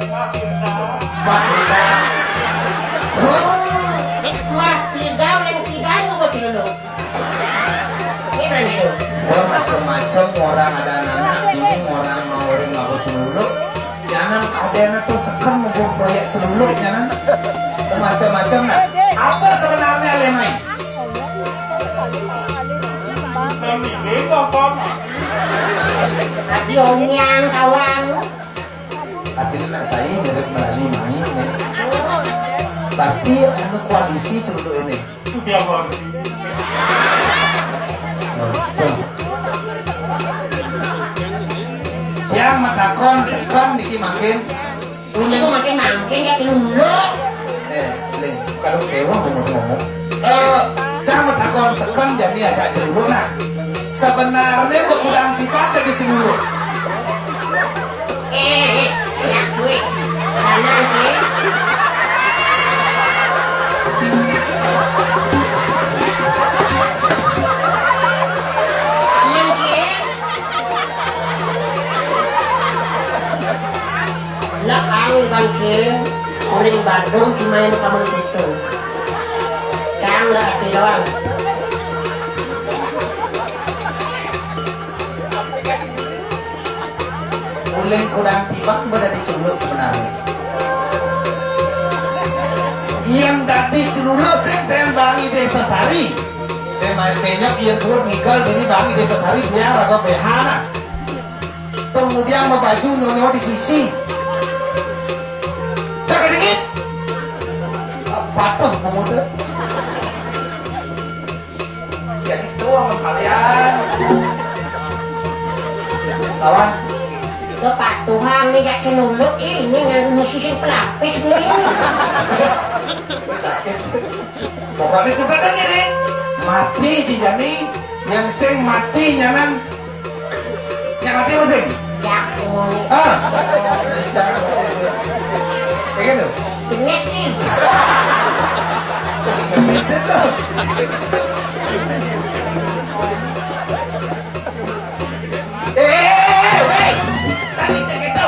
wah tidak yang tidak lu buat dulu ini berani tuh macam-macam orang ada anak ini orang mau ngabut celuluk jangan ada anak tuh sekan mau proyek celuluk jangan macam-macam nah apa sebenarnya lemai yang kawan akhirnya saya mirip melalui main pasti anu koalisi celuluk ini yang matakon sekon niki makin punya makin ya dulu kalau kewa ngomong jangan matakon sekon jadi aja celuluk nah sebenarnya kurang dipakai di celuluk ya gue kanan sih bangkit, kuring Bandung cuma yang kamu itu. Jangan hati doang. Ulin kurang timbang berada di culuk sebenarnya. Yang tadi culuk senten bangi desa Sari. Main penyok yang suruh ngigal ini bangi desa Sari biar atau behana. Kemudian mau baju nyonya di sisi. Tak sedikit. Patung pemuda. Siapa itu sama kalian? Kawan. Pak Tuhan nih gak kenuluk ini yang musisi pelapis nih. Sakit. Pokoknya coba dong ini. Mati si Jani yang sing mati nyanan. Yang mati apa sing? Ya. Ah. Jangan. Kayak gitu. Benet nih. Benet tuh. Weh. Tadi saya gitu.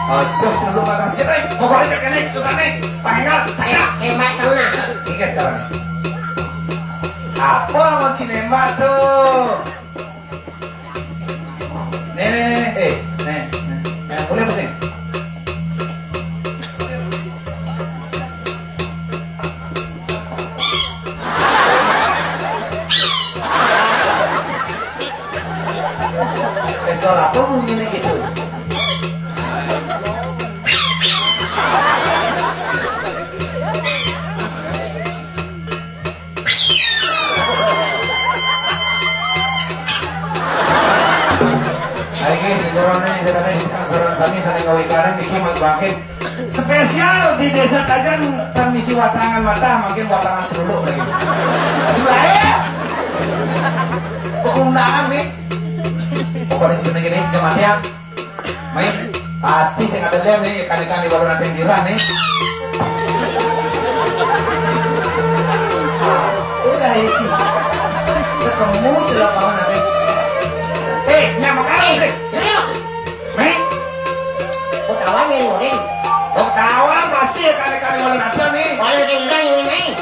Aduh, celuk makan sejarah. Pokoknya cek ini, suka nih. Panggil saya. Hebat tenang. Ingat caranya. Apa mau nembak tuh? Nih. Boleh apa sih? Soal apa bunyinya gitu? Spesial di desa Tajan transmisi watangan mata makin watangan seruluk lagi. Di wilayah penggunaan nih. Pokoknya sebenarnya gini kematian. Main pasti saya nggak ada nih kali-kali baru nanti dirah nih. Udah ya Ci. Ketemu celak banget nanti. Nyamak apa sih? Main. Kawan yang ngorin. Oh kawan pasti ya kali-kali malam ada nih. Kalau tinggal ini.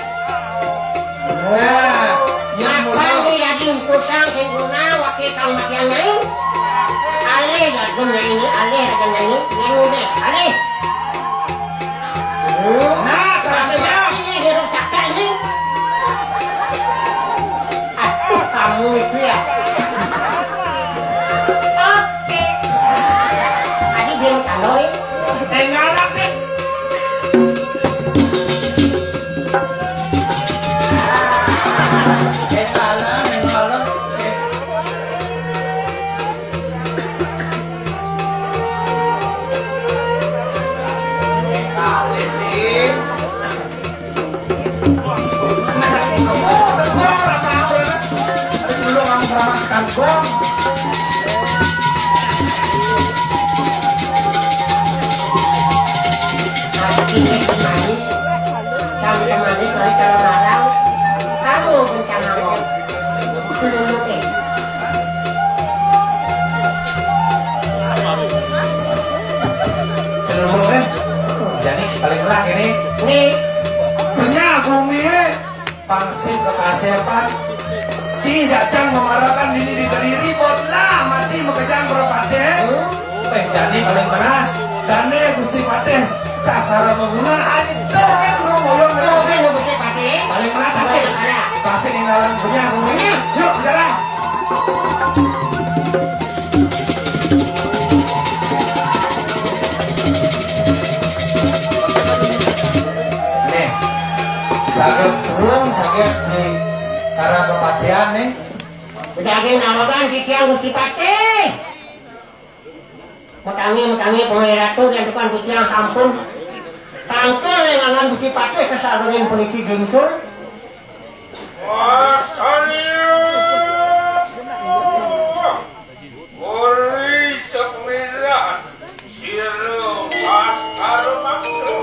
Nah, yang Makan di daging tusang sempurna wakil kang makian naik. Alih dagingnya ini, alih dagingnya ini, yang udah, alih. Nah, kerasnya. Ini dirutakan ini. Aduh, kamu itu ya. Oke. Tadi dia kalori. Ngalap nih. Malam. Kangkong. Ini manis, kami manis dari kalau marang, kamu bukan ngomong, keluluke. Celuluknya, jadi paling belah ini. Nih, Punya bumi, pangsit kekasepan. Si jacang memarahkan diri di kediri, botlah mati mengejang berpatih. Jadi paling belah, dane gusti patih. Dasar bangunan aja tuh kan lu ngomong saya mau bisa pakai. paling merata deh pasti tinggalan punya bumi yuk berjalan nih sakit sulung sakit di karena kepatian nih Udah ada namakan kikian gusti patih. Mutangi pengairatu yang tukang kikian sampun. Tangkel lengangan Gusti Patih kesarungin puniki gengsul. Ori sepemiran siru pas karo makdo.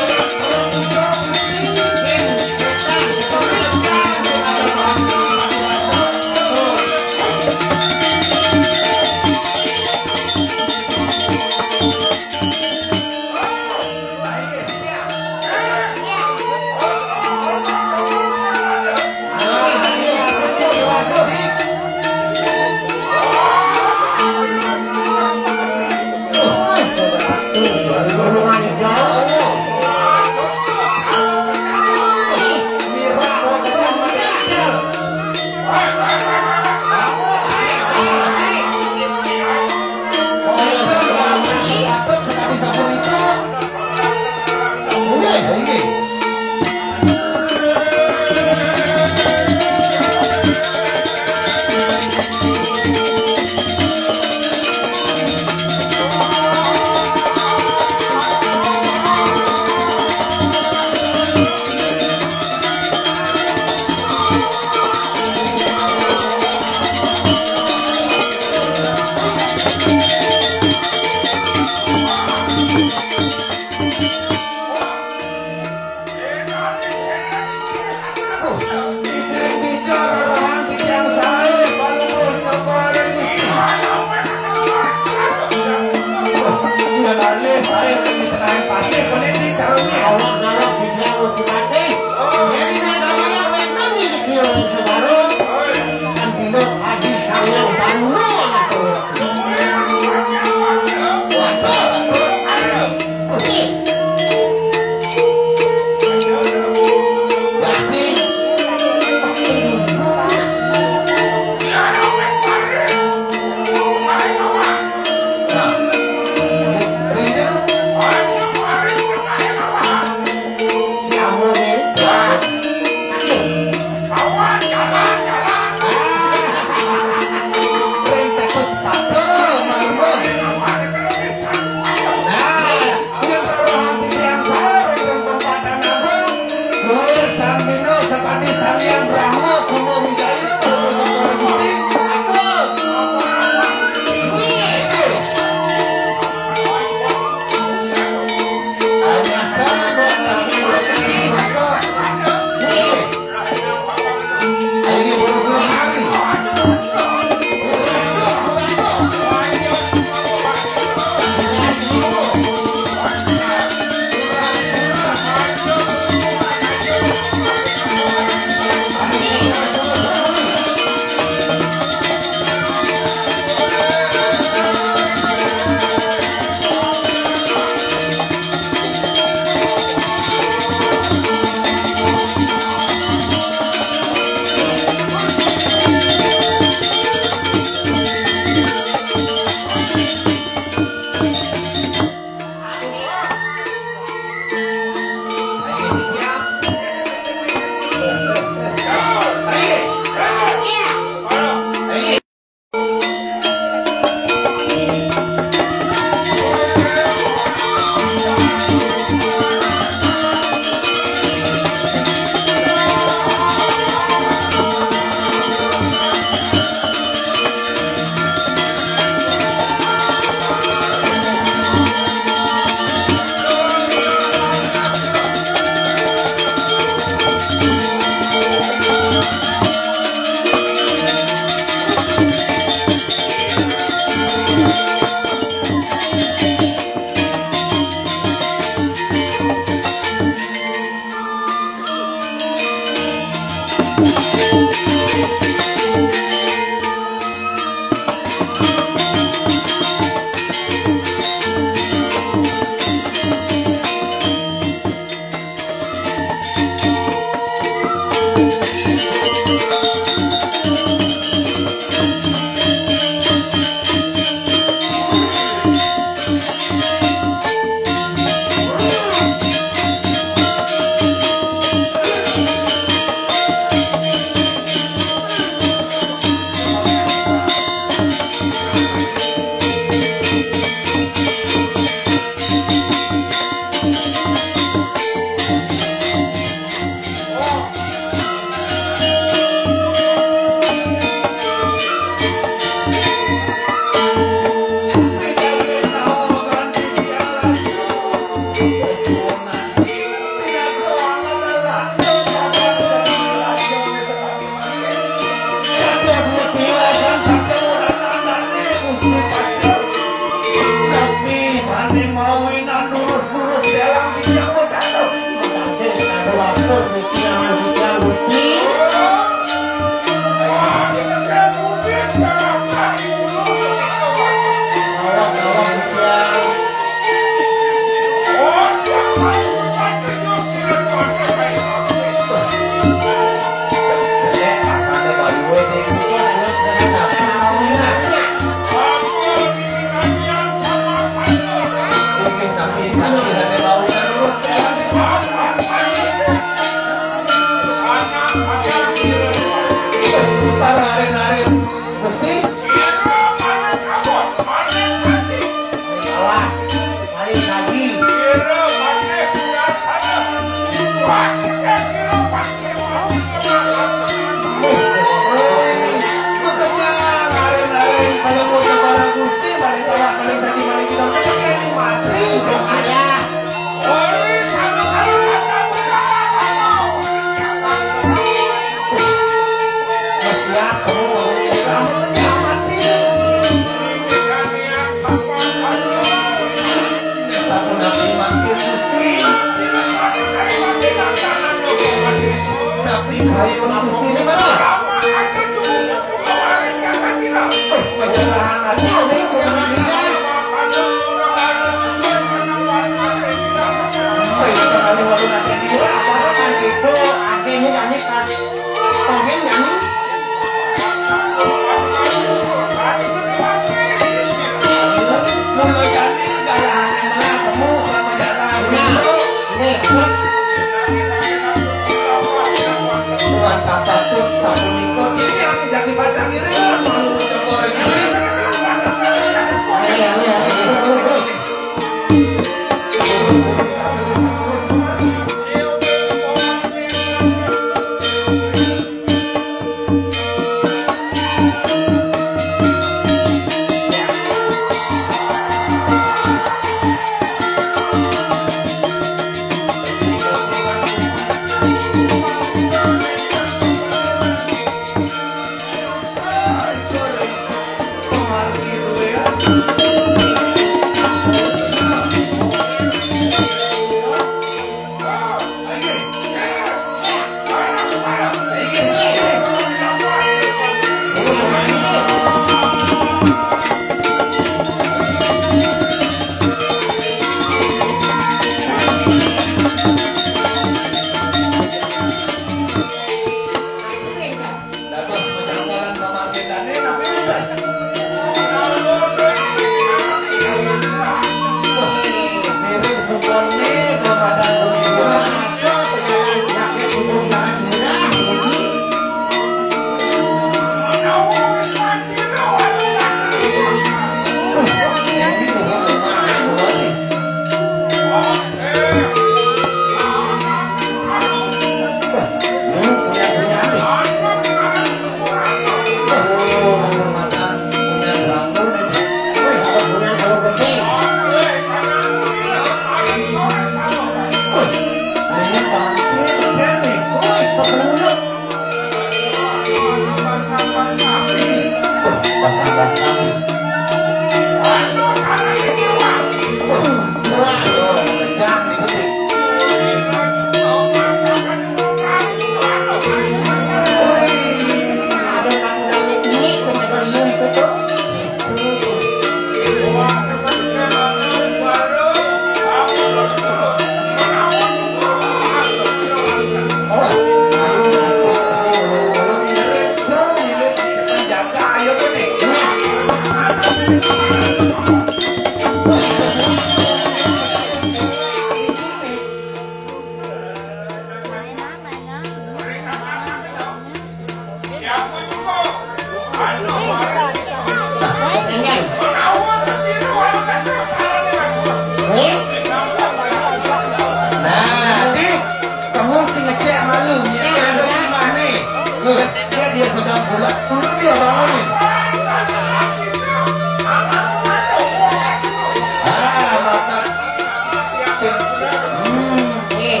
Nih.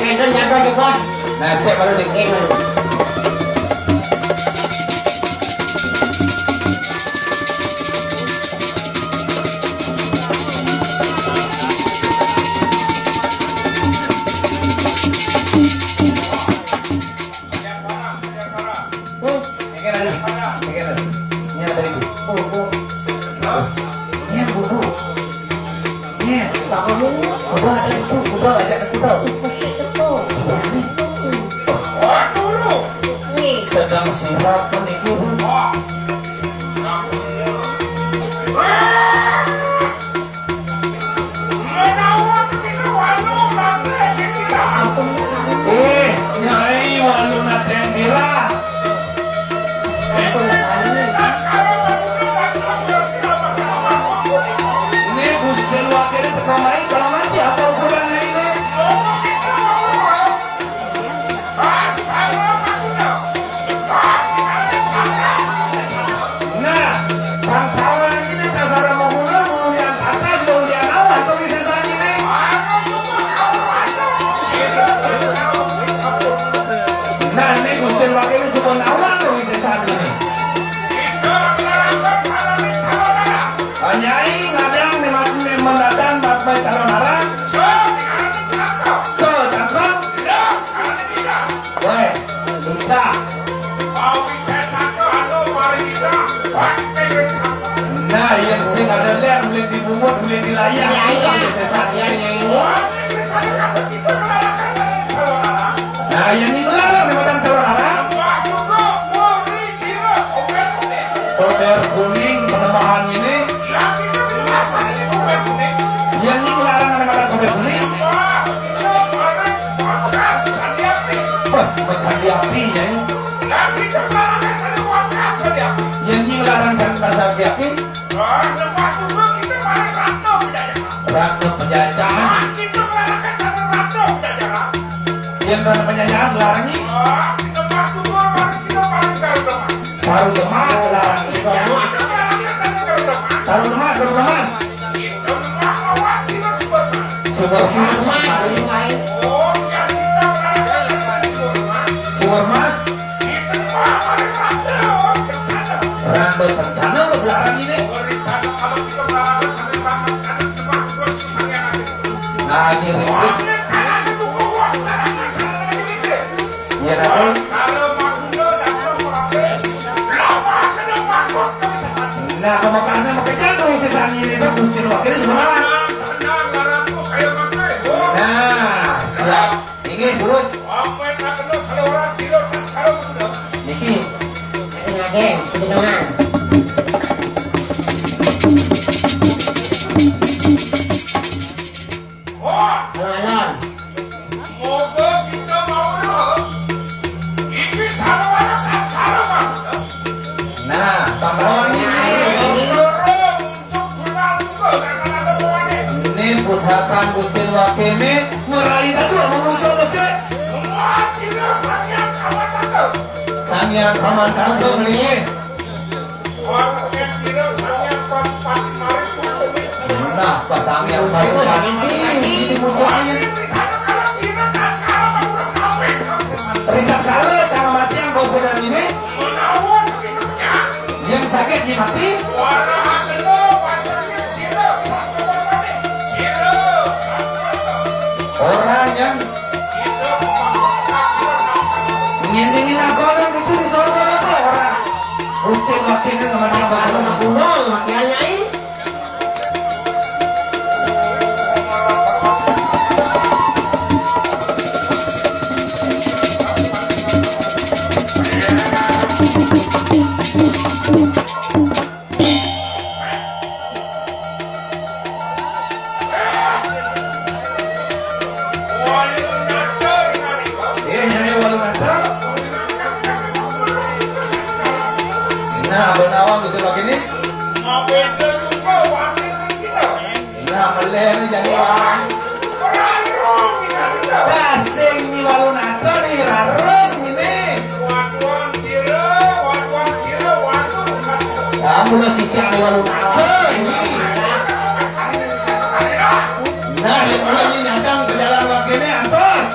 Gendon jago aja bos. Nah, cek baru nih. Sedang sirap penikur. Nyai waluna tembira. Ini Gusti Wakil terkomai kalau mati apa ukurannya ini? Nah, bangkawan ini dasar mau mulian atas, mulian bawah, atau bisa saja ini? Nah, ini Gusti Wakil ini sebut awal atau bisa saja ini? Nyai ngadang nih mendatang bapak calon arah. So, cangkok. Weh, minta. Nah, yang sing ada liar, boleh dibungut, boleh dilayang. Nah, yang ini melarang nih madang calon arah. Koper kuning penembahan ini. Yang ini melarang nih madang koper kuning. Mencari api ya ini. Yang ini melarang mencari api. Ratu penjajahan. Yang mana penjajahan melarangnya? Taruh lemak melarangnya. Taruh lemak, taruh lemas. Sumber mas, sumber mas. Rambut bencana melarang ini. Nah, ini ya nanti. Nah, pemakasan makanya tuh sesan ini tuh Gusti Wakil semua. Nah, siap. Ini terus. Niki. Sengaja, sedengan. Alon. Nah, tambahan ini pusaka Gusti Wakil ini meraih tadi mengucap mesir. Sanghyang Kamandaka ini. Nah, pasanghyang Pasupati ini munculnya. Rika kala cara mati yang kau benar ini. Yang sakit dimati. Orang yang ngindingin agonan itu di sono apa orang Gusti Wakil itu namanya agonan Gunung, makiannya ini. Nah, benawang Gusti Wakil ini. Nah, meleh jadi orang. Basing ni walun ato ni rarong ini. kamu na sisiang ni walong nah, yang mana ni nyandang ke jalan wakilnya antos.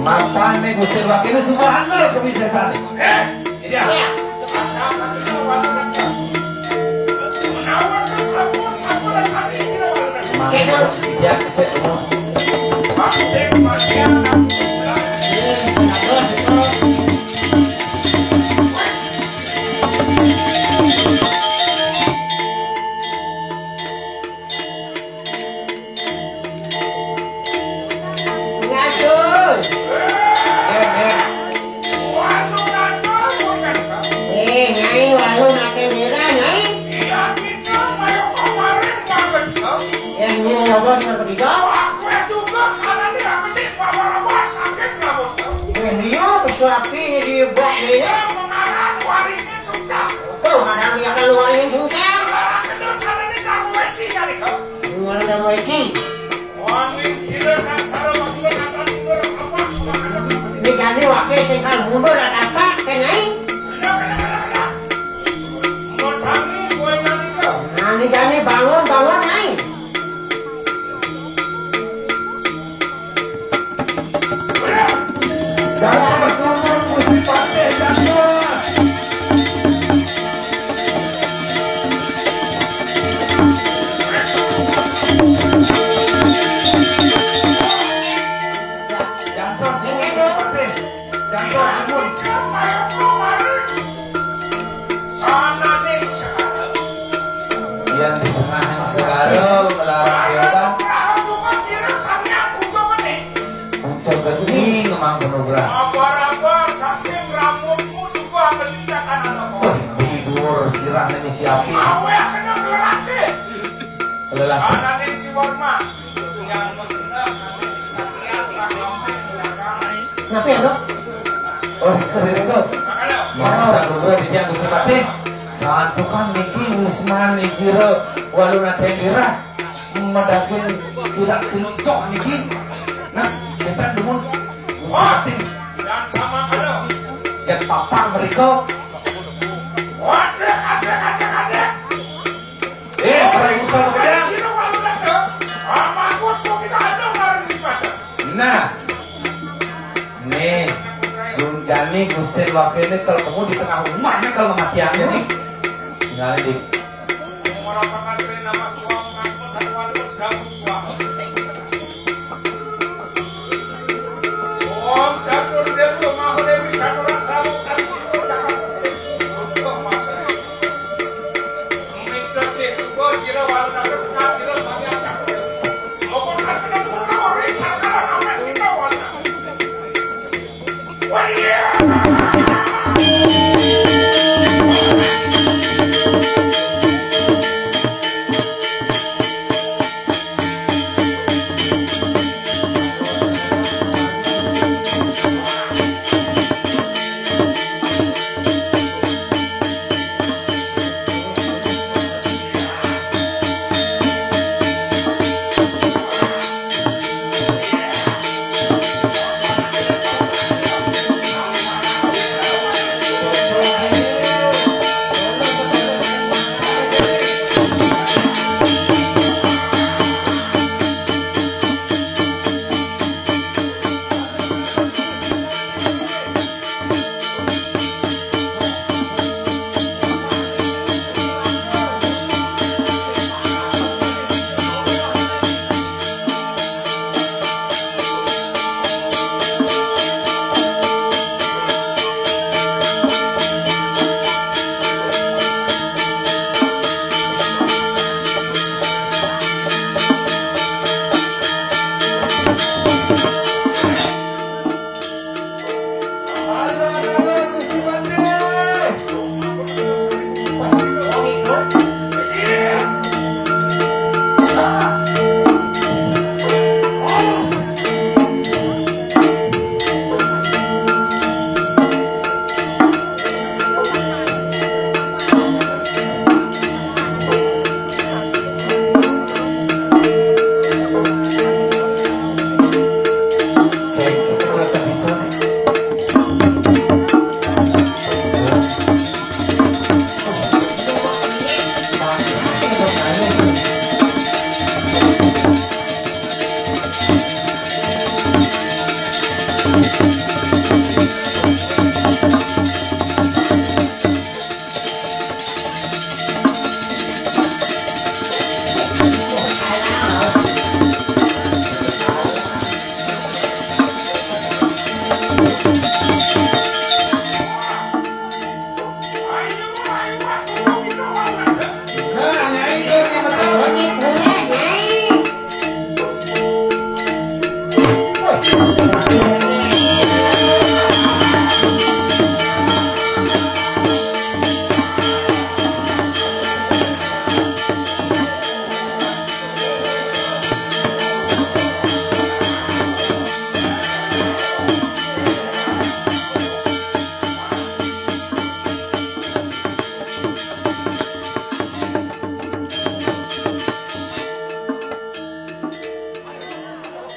Mapane Gusti Wakil semua handal kebiasaan. Iya. Makin bijak cek. ada lagi. Wangin sila na saro magulo na tanur apa kumakan. Ini jadi wakil singkal mundur dan apa kenai? Mau tangi gue nani kau. Nah ini jadi bangun nai. Jangan turun Gusti Pate, jangan. Jangan Gusti Pate. Jangan turun. Sana nih sekarang. Yang di tengah yang sekarang melarang kita. Bukan sirah sampai aku coba nih. Muncul gede memang penuh. Apa-apa saking rambutmu juga berlihatkan anak. Tidur sirah ini siapin. Awe kena lelaki. Lelaki. Anak yang si Warma yang mengenal nanti bisa lihat rambutnya silakan. Kenapa ya dok? Oh, keren tuh. Makanya. Mau tak dulu di dia Gusti Pate. Satu kan niki wis manis sira walu nate dirah. Madakin tidak kinuncok niki. Nah, kita dulu Gusti Pate. Dan sama kado. Yang papa mereka. Waduh, ada. Periksa pedang. Sino walu nado. Sama aku tuh kita ada baru di sana. Nah, nih, Gunjani Gusti Wakilnya kalau kamu di tengah rumahnya kalau matiannya nih, tinggalin di. Orang pengantin nama suami ngaku dan walu sedang suami. Om catur dewa mahu dewi caturan sabu kali situ dapat untuk masa ini. Minta sih juga sila walau nak kenal sila sami yang catur. Apa nak kenal kenal orang sana nama kita walau. Wah iya.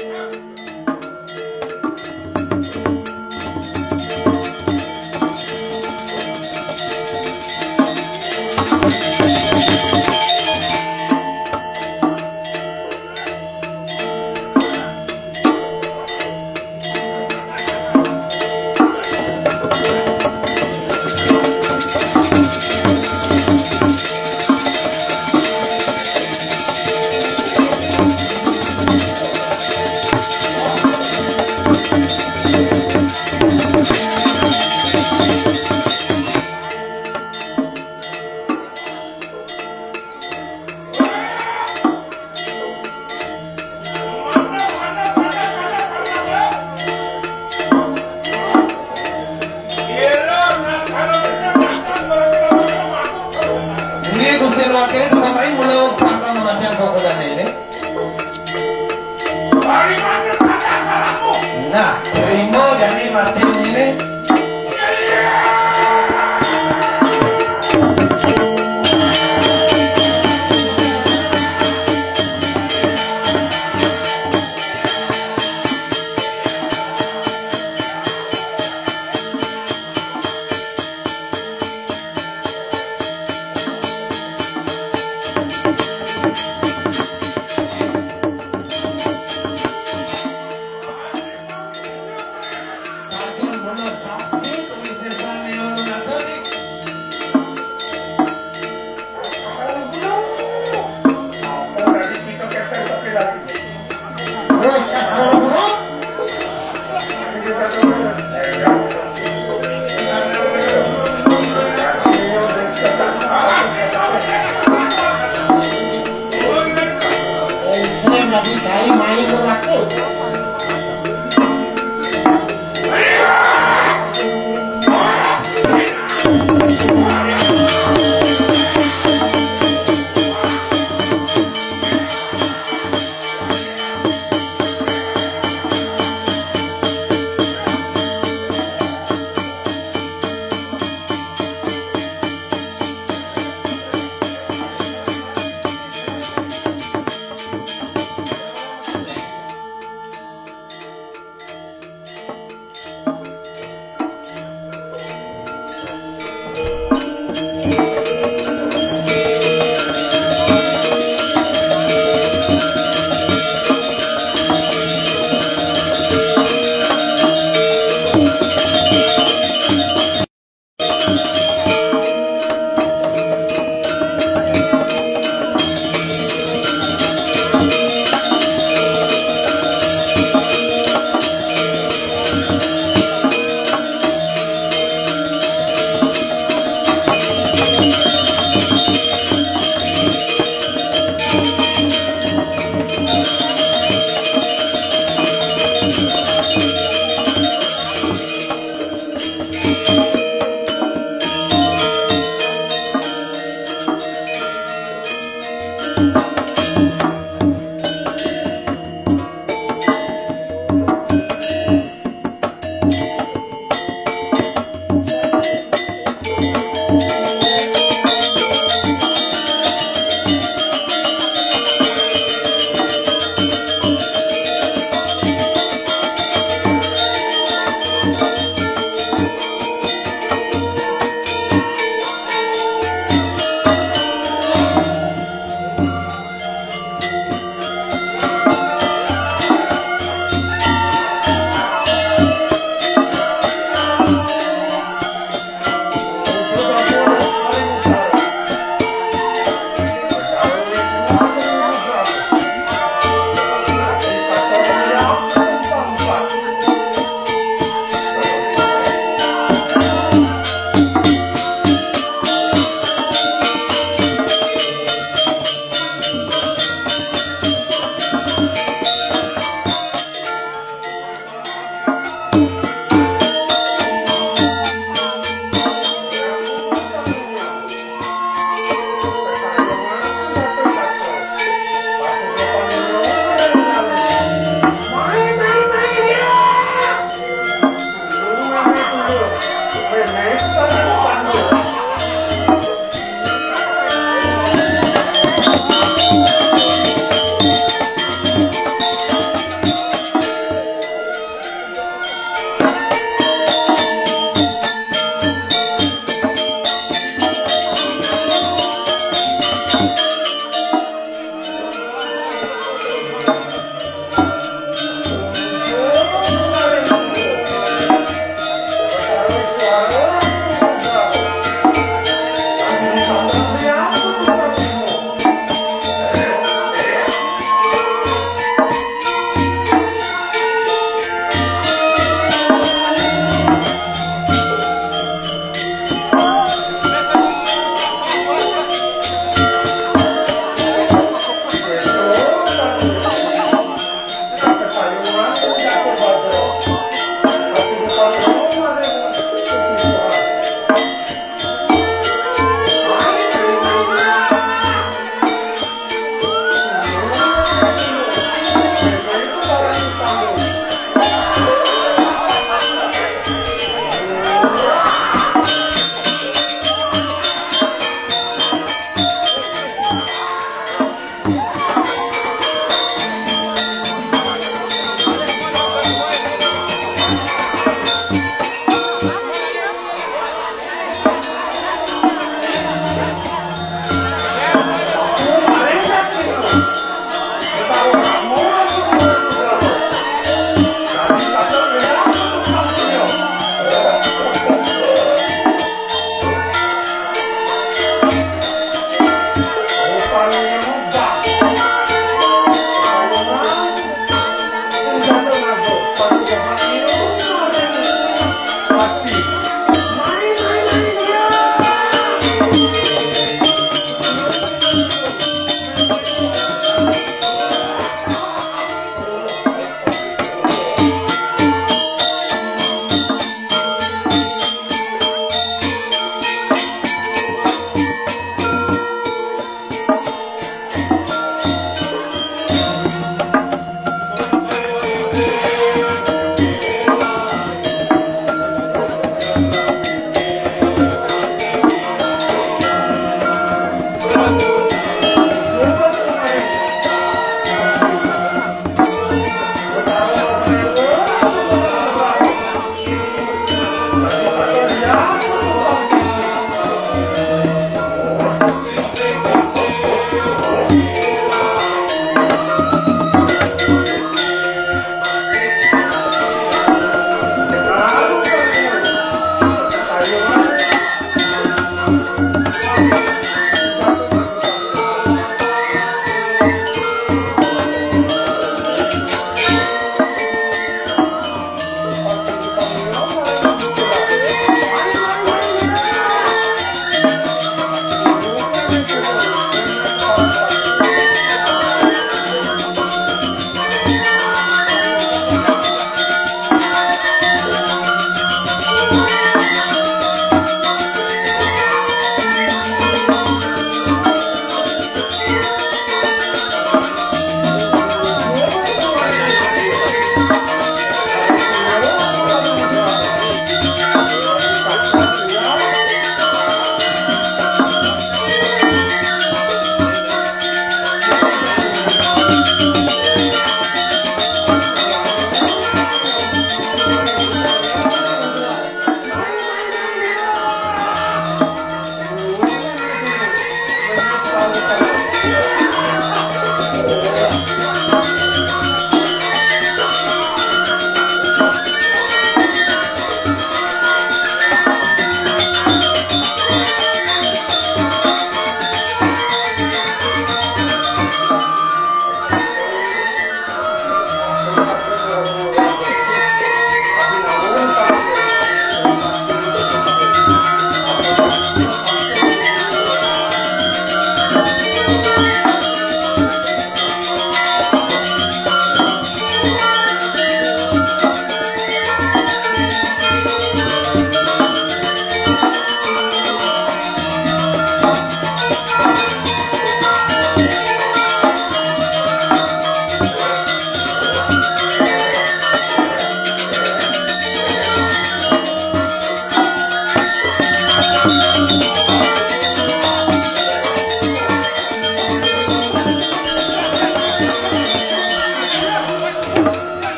Ini Gusti Wakil ngapain mulu kakak nama tiang kokodannya ini? Dari mana kata-katamu? Nah, terima jadi mati ini. Sajun benar saksi tulisan yang mengatasi. Dari kita ketek tapi lagi. Terus kalau dulu keren lagi cari main waktu.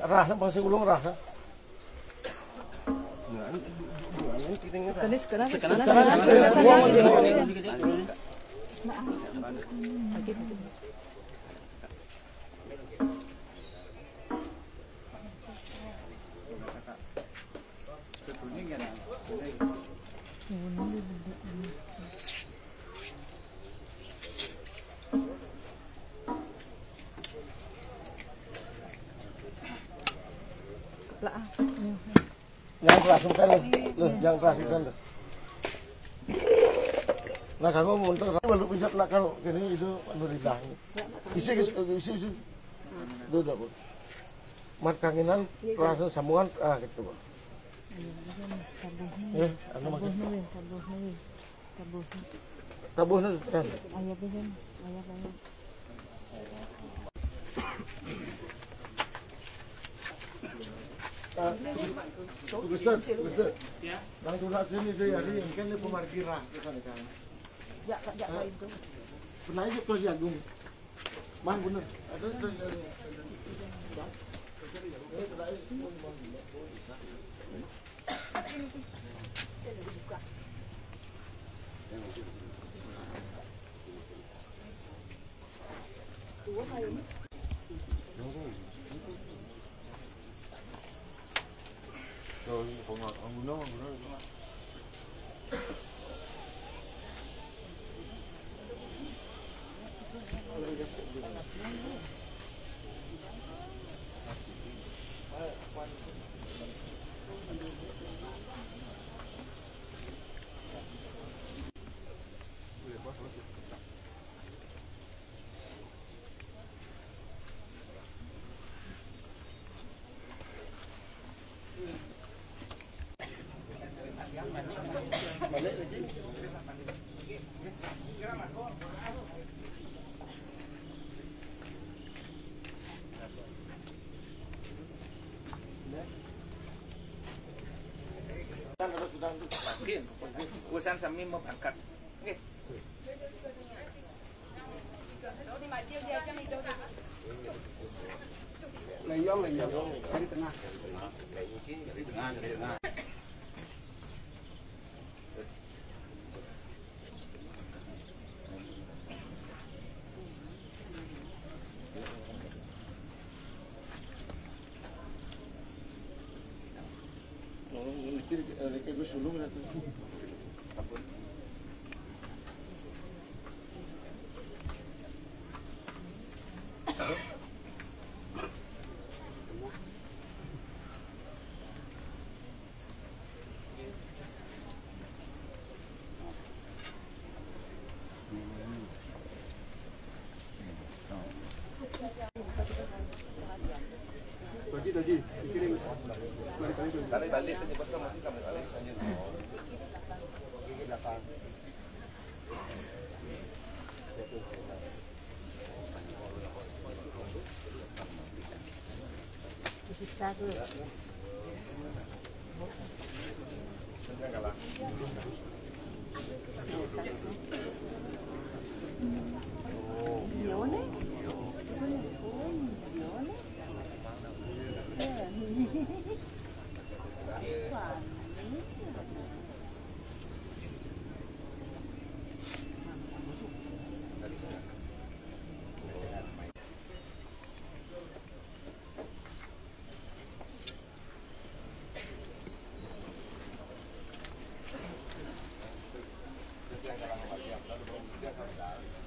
Rah, pasti ulung rah. Jangan kerasukan loh, jangan kerasukan loh. Nah kamu mundur, baru bisa nak kalau gini itu alhamdulillah. Isi. Itu dah bu. Mat kangenan, perasaan sambungan, gitu bu. Anu makin. Tabuhnya kan. Ayah. Tugas. Ya. Bang tulis sini deh hari yang kan ini pemarkiran kan. Ya itu. Pernah itu tuh jagung. Mang bener. Ada tuh. Urusan sami mau berangkat. Nggih. Layong dari tengah. Dari tengah. Kayak gue sulung gitu. Tadi dikirim balik cepat ke masih kami balik lanjut. Gigi belakang. Bisa tuh. Yang